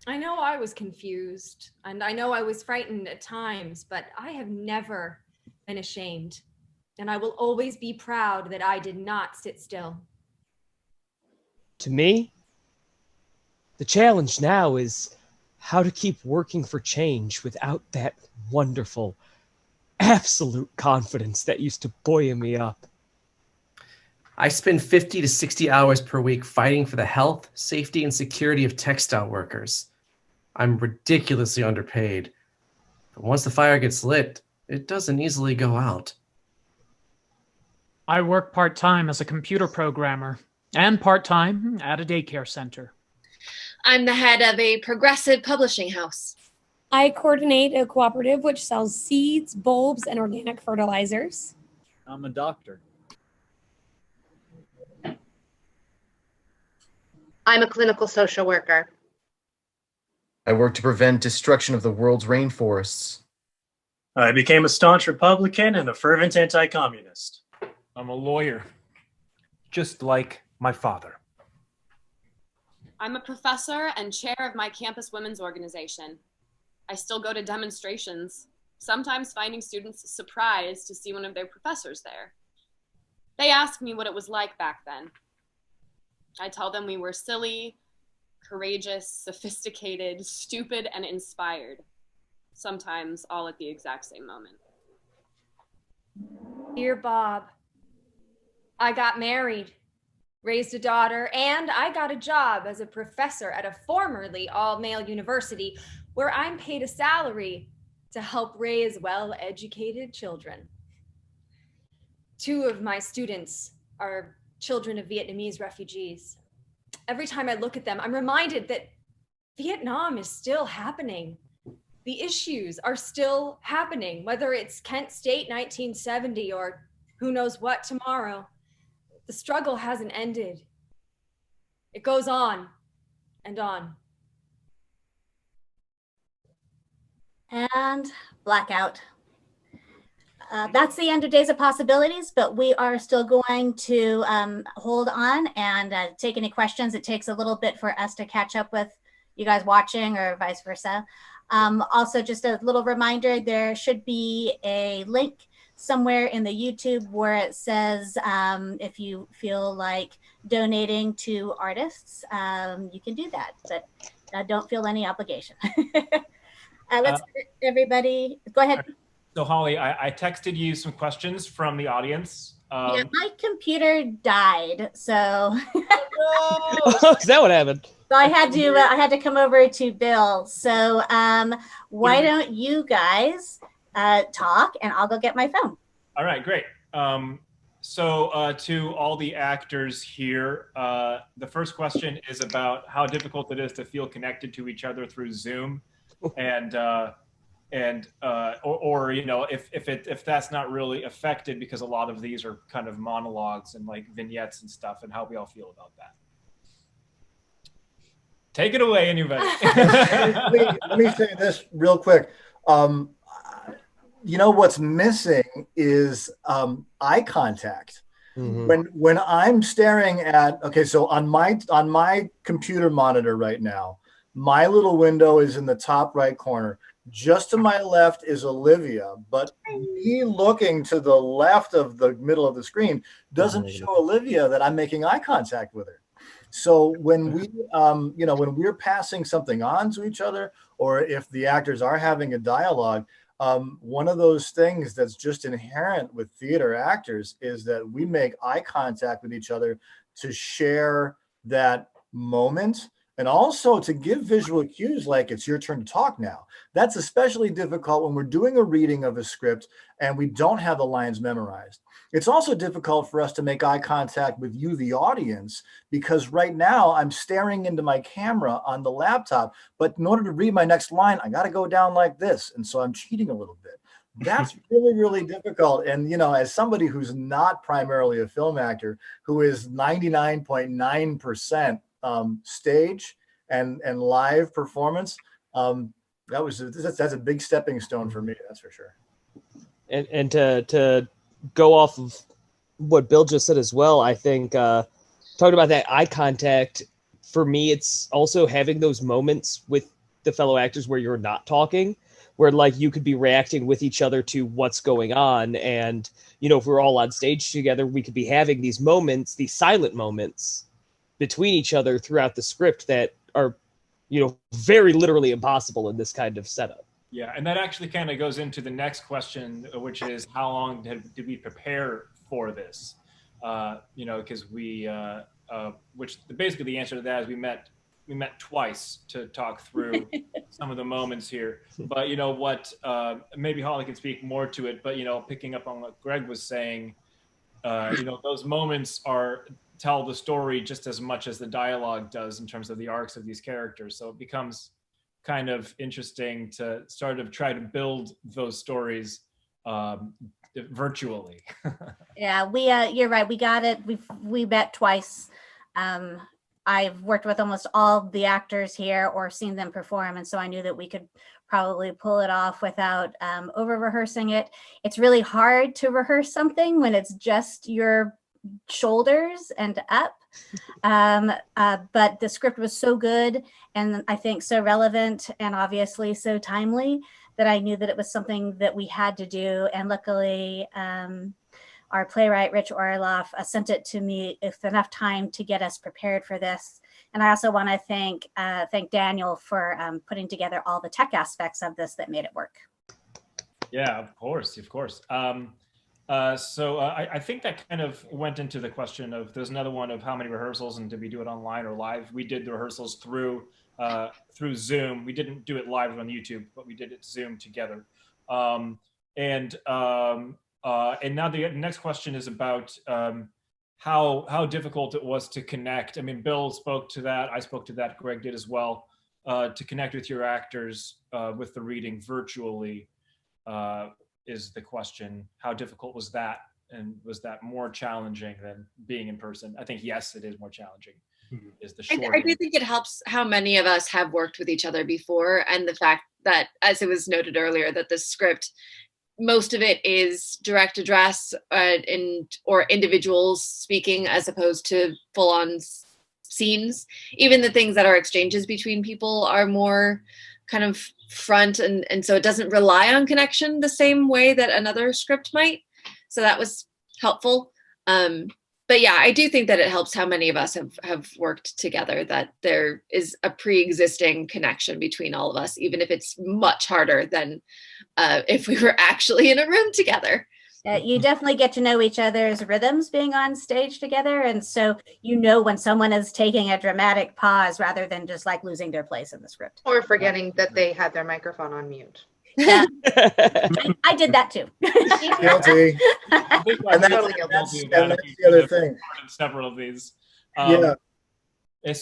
I know I was confused, and I know I was frightened at times, but I have never been ashamed, and I will always be proud that I did not sit still. To me, the challenge now is how to keep working for change without that wonderful, absolute confidence that used to buoy me up. I spend 50 to 60 hours per week fighting for the health, safety, and security of textile workers. I'm ridiculously underpaid. But once the fire gets lit, it doesn't easily go out. I work part-time as a computer programmer and part-time at a daycare center. I'm the head of a progressive publishing house. I coordinate a cooperative which sells seeds, bulbs, and organic fertilizers. I'm a doctor. I'm a clinical social worker. I work to prevent destruction of the world's rainforests. I became a staunch Republican and a fervent anti-communist. I'm a lawyer, just like my father. I'm a professor and chair of my campus women's organization. I still go to demonstrations, sometimes finding students surprised to see one of their professors there. They ask me what it was like back then. I tell them we were silly, courageous, sophisticated, stupid, and inspired. Sometimes all at the exact same moment. Dear Bob, I got married, raised a daughter, and I got a job as a professor at a formerly all-male university where I'm paid a salary to help raise well-educated children. 2 of my students are children of Vietnamese refugees. Every time I look at them, I'm reminded that Vietnam is still happening. The issues are still happening, whether it's Kent State 1970 or who knows what tomorrow. The struggle hasn't ended. It goes on and on. And blackout. That's the end of Days of Possibilities, but we are still going to hold on and take any questions. It takes a little bit for us to catch up with you guys watching or vice versa. Also, just a little reminder, there should be a link somewhere in the YouTube where it says if you feel like donating to artists, you can do that, but don't feel any obligation. Let's everybody, go ahead. So Holly, I texted you some questions from the audience. Yeah, my computer died, so. Is that what happened? So I had to come over to Bill. So why don't you guys talk and I'll go get my phone. All right, great. So to all the actors here, the first question is about how difficult it is to feel connected to each other through Zoom, or you know, if that's not really affected, because a lot of these are kind of monologues and like vignettes and stuff, and how we all feel about that. Take it away, anybody. Let me say this real quick. You know what's missing is eye contact. Mm-hmm. When I'm staring at, okay, so on my computer monitor right now, my little window is in the top right corner. Just to my left is Olivia, but me looking to the left of the middle of the screen doesn't show Olivia that I'm making eye contact with her. So when we, when we're passing something on to each other, or if the actors are having a dialogue, one of those things that's just inherent with theater actors is that we make eye contact with each other to share that moment, and also to give visual cues like it's your turn to talk now. That's especially difficult when we're doing a reading of a script and we don't have the lines memorized. It's also difficult for us to make eye contact with you, the audience, because right now I'm staring into my camera on the laptop, but in order to read my next line, I got to go down like this. And so I'm cheating a little bit. That's really, really difficult. And, you know, as somebody who's not primarily a film actor, who is 99.9% stage and live performance, that's a big stepping stone for me, that's for sure. And to go off of what Bill just said as well, I think talking about that eye contact, for me, it's also having those moments with the fellow actors where you're not talking, where like you could be reacting with each other to what's going on. And, you know, if we're all on stage together, we could be having these moments, these silent moments between each other throughout the script that are, you know, very literally impossible in this kind of setup. Yeah, and that actually kind of goes into the next question, which is how long did we prepare for this? You know, because we, which basically the answer to that is we met twice to talk through some of the moments here. But you know what? Maybe Holly can speak more to it. But you know, picking up on what Greg was saying, you know, those moments are tell the story just as much as the dialogue does in terms of the arcs of these characters. So it becomes kind of interesting to sort of try to build those stories virtually. Yeah, you're right. We got it. We met twice. I've worked with almost all the actors here or seen them perform, and so I knew that we could probably pull it off without over rehearsing it. It's really hard to rehearse something when it's just your shoulders and up. But the script was so good, and I think so relevant, and obviously so timely, that I knew that it was something that we had to do. And luckily, our playwright, Rich Orloff, sent it to me with enough time to get us prepared for this. And I also want to thank Daniel for putting together all the tech aspects of this that made it work. Yeah, of course. So I think that kind of went into the question of, there's another one of how many rehearsals and did we do it online or live? We did the rehearsals through Zoom. We didn't do it live on YouTube, but we did it Zoom together. And now the next question is about how difficult it was to connect. I mean, Bill spoke to that. I spoke to that. Greg did as well. To connect with your actors with the reading virtually is the question. How difficult was that? And was that more challenging than being in person? I think, yes, it is more challenging. Is the short I do think it helps how many of us have worked with each other before, and the fact that, as it was noted earlier, that the script, most of it is direct address or individuals speaking as opposed to full-on scenes. Even the things that are exchanges between people are more kind of front, and so it doesn't rely on connection the same way that another script might. So that was helpful. But yeah, I do think that it helps how many of us have worked together, that there is a pre-existing connection between all of us, even if it's much harder than if we were actually in a room together. You definitely get to know each other's rhythms being on stage together. And so you know when someone is taking a dramatic pause rather than just like losing their place in the script. Or forgetting that they had their microphone on mute. Yeah. I did that too. Guilty. And that's the other thing. Several of these. Yeah. And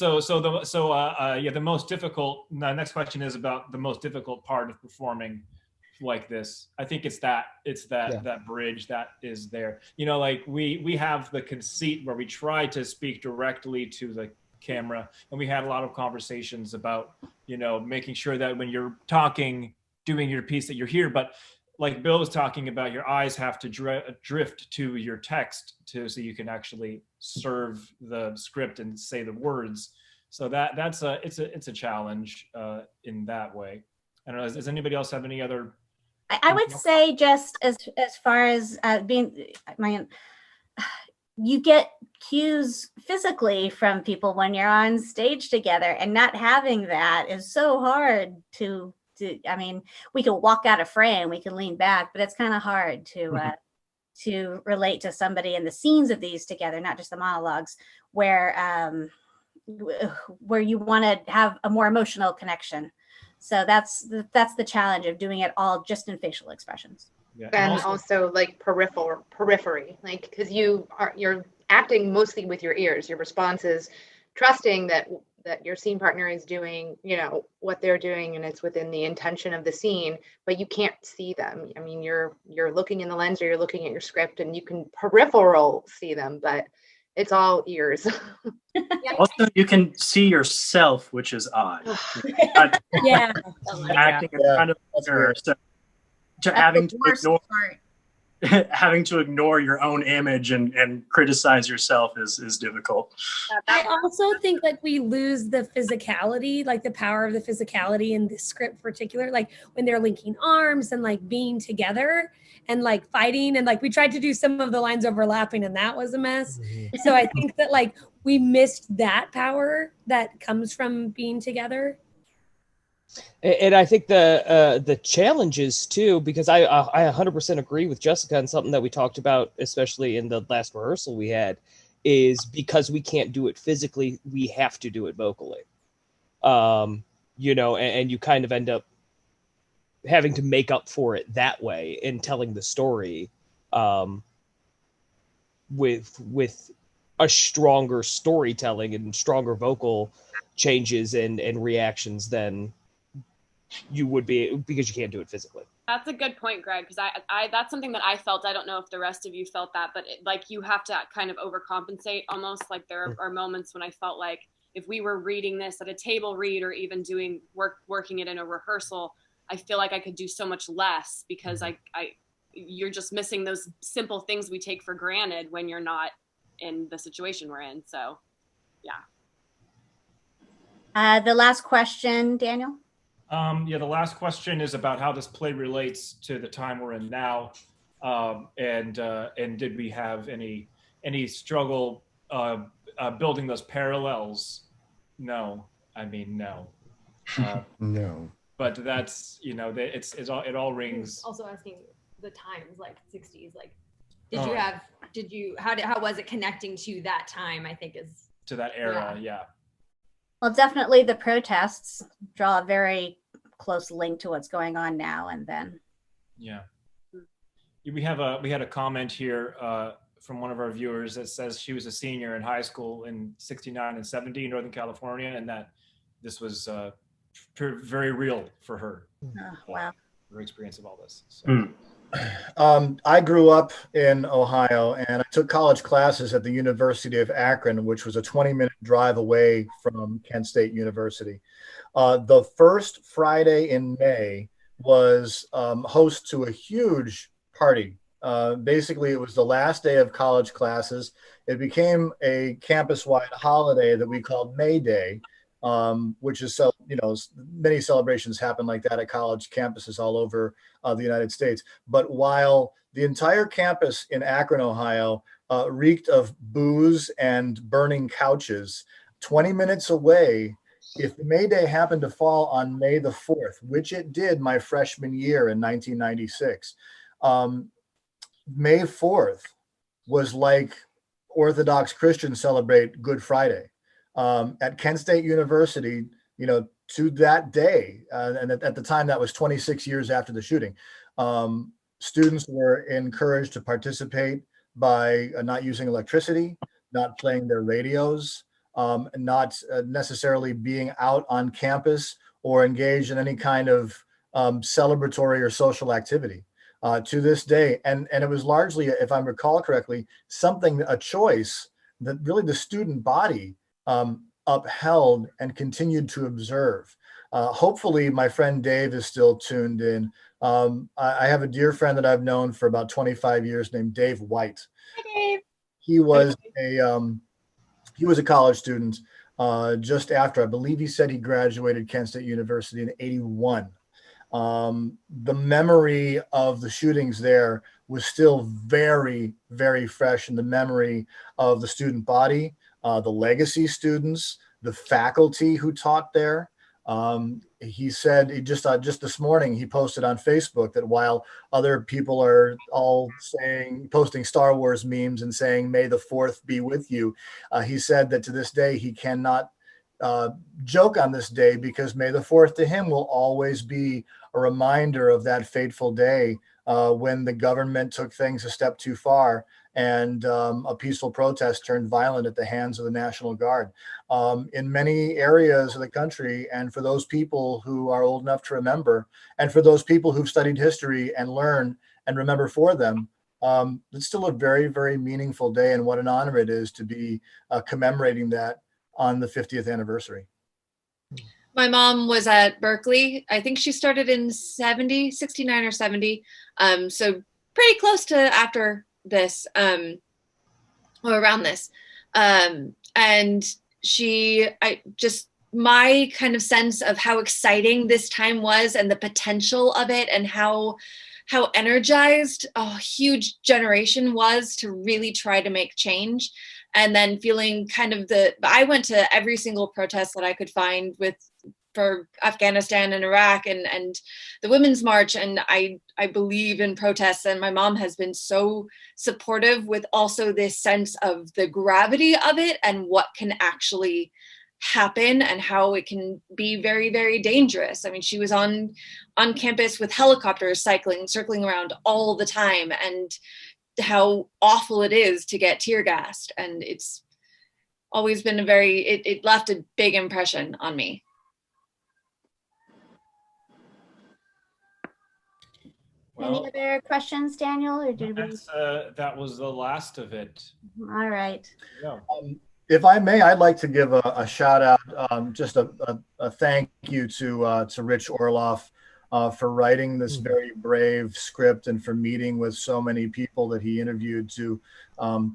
the most difficult. The next question is about the most difficult part of performing like this. I think it's that bridge that is there. You know, like we have the conceit where we try to speak directly to the camera, and we had a lot of conversations about, you know, making sure that when you're talking, doing your piece, that you're here, but like Bill was talking about, your eyes have to drift to your text so you can actually serve the script and say the words. So it's a challenge in that way. I don't know. Does anybody else have any other? I would say, just as far as you get cues physically from people when you're on stage together, and not having that is so hard to I mean, we can walk out of frame, we can lean back, but it's kind of hard to relate to somebody in the scenes of these together, not just the monologues, where you want to have a more emotional connection. So that's the challenge of doing it all just in facial expressions. Yeah. And also like periphery, like, because you're acting mostly with your ears. Your response is trusting that your scene partner is doing, you know, what they're doing, and it's within the intention of the scene, but you can't see them. I mean, you're looking in the lens, or you're looking at your script, and you can peripheral see them, but it's all ears. Also, you can see yourself, which is odd. Yeah. Acting in front of the mirror, so having to ignore your own image and criticize yourself is difficult. I also think like we lose the physicality, like the power of the physicality in this script in particular, like when they're linking arms and like being together and like fighting, and like we tried to do some of the lines overlapping and that was a mess. So I think that like we missed that power that comes from being together. And I think the challenges too, because I 100% agree with Jessica on something that we talked about, especially in the last rehearsal we had, is because we can't do it physically, we have to do it vocally. You know, and you kind of end up having to make up for it that way in telling the story with a stronger storytelling and stronger vocal changes and reactions than you would be, because you can't do it physically. That's a good point, Greg, because I that's something that I felt. I don't know if the rest of you felt that, but like you have to kind of overcompensate almost. Like there are moments when I felt like if we were reading this at a table read or even doing working it in a rehearsal, I feel like I could do so much less because you're just missing those simple things we take for granted when you're not in the situation we're in. So, yeah. The last question, Daniel. Yeah, the last question is about how this play relates to the time we're in now, and did we have any struggle building those parallels? No, I mean no. No. But that's it all rings. Also asking the times, like 60s, like how was it connecting to that time? I think is to that era, yeah. Well, definitely the protests draw a very close link to what's going on now and then. Yeah. We had a comment here from one of our viewers that says she was a senior in high school in 69 and 70 in Northern California, and that this was very real for her. Oh, wow. Her experience of all this. So. I grew up in Ohio, and I took college classes at the University of Akron, which was a 20-minute drive away from Kent State University. The first Friday in May was host to a huge party. Basically, it was the last day of college classes. It became a campus-wide holiday that we called May Day, which is, many celebrations happen like that at college campuses all over the United States. But while the entire campus in Akron, Ohio, reeked of booze and burning couches, 20 minutes away, if the May Day happened to fall on May the 4th, which it did my freshman year in 1996, May 4th was like Orthodox Christians celebrate Good Friday. At Kent State University, to that day, and at the time that was 26 years after the shooting, students were encouraged to participate by not using electricity, not playing their radios, not necessarily being out on campus or engaged in any kind of celebratory or social activity. To this day, and it was largely, if I recall correctly, a choice that really the student body upheld and continued to observe. Hopefully my friend Dave is still tuned in. I have a dear friend that I've known for about 25 years named Dave White. Hi, Dave. He was a college student just after, I believe he said he graduated Kent State University in '81. The memory of the shootings there was still very, very fresh in the memory of the student body, the legacy students, the faculty who taught there. He said just this morning, he posted on Facebook that while other people are all posting Star Wars memes and saying, "May the 4th be with you," he said that to this day, he cannot joke on this day because May the 4th to him will always be a reminder of that fateful day when the government took things a step too far and a peaceful protest turned violent at the hands of the National Guard. In many areas of the country, and for those people who are old enough to remember, and for those people who've studied history and learn and remember for them, it's still a very, very meaningful day, and what an honor it is to be commemorating that on the 50th anniversary. My mom was at Berkeley. I think she started in 69 or 70. So pretty close to after this, or around this. And my kind of sense of how exciting this time was and the potential of it and how energized a huge generation was to really try to make change. And then feeling I went to every single protest that I could find for Afghanistan and Iraq and the Women's March. And I believe in protests, and my mom has been so supportive with also this sense of the gravity of it and what can actually happen and how it can be very, very dangerous. I mean, she was on campus with helicopters circling around all the time, and how awful it is to get tear gassed. And it's always been it left a big impression on me. Any other questions, Daniel, or did we? That was the last of it. All right. Yeah. If I may, I'd like to give a shout out, just a thank you to Rich Orloff for writing this very brave script and for meeting with so many people that he interviewed to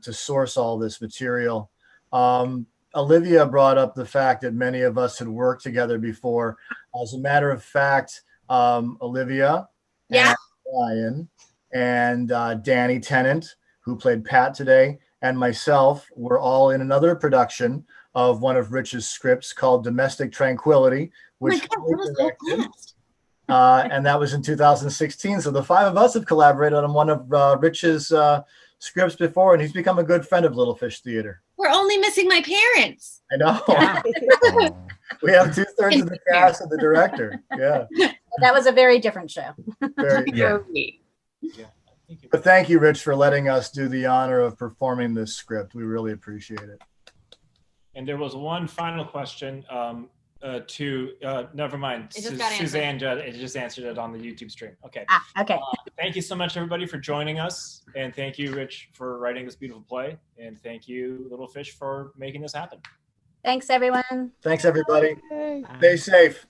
source all this material. Olivia brought up the fact that many of us had worked together before. As a matter of fact, Olivia, yeah, Ryan, and Danny Tennant, who played Pat today, and myself were all in another production of one of Rich's scripts called Domestic Tranquility, which and that was in 2016. So the five of us have collaborated on one of Rich's scripts before, and he's become a good friend of Little Fish Theater. We're only missing my parents. I know. We have 2/3 of the cast of the director. Yeah. That was a very different show. Yeah. But thank you, Rich, for letting us do the honor of performing this script. We really appreciate it. And there was one final question never mind. It just got Suzanne just answered it on the YouTube stream. Okay. Okay. Thank you so much, everybody, for joining us. And thank you, Rich, for writing this beautiful play. And thank you, Little Fish, for making this happen. Thanks, everyone. Thanks, everybody. Stay safe.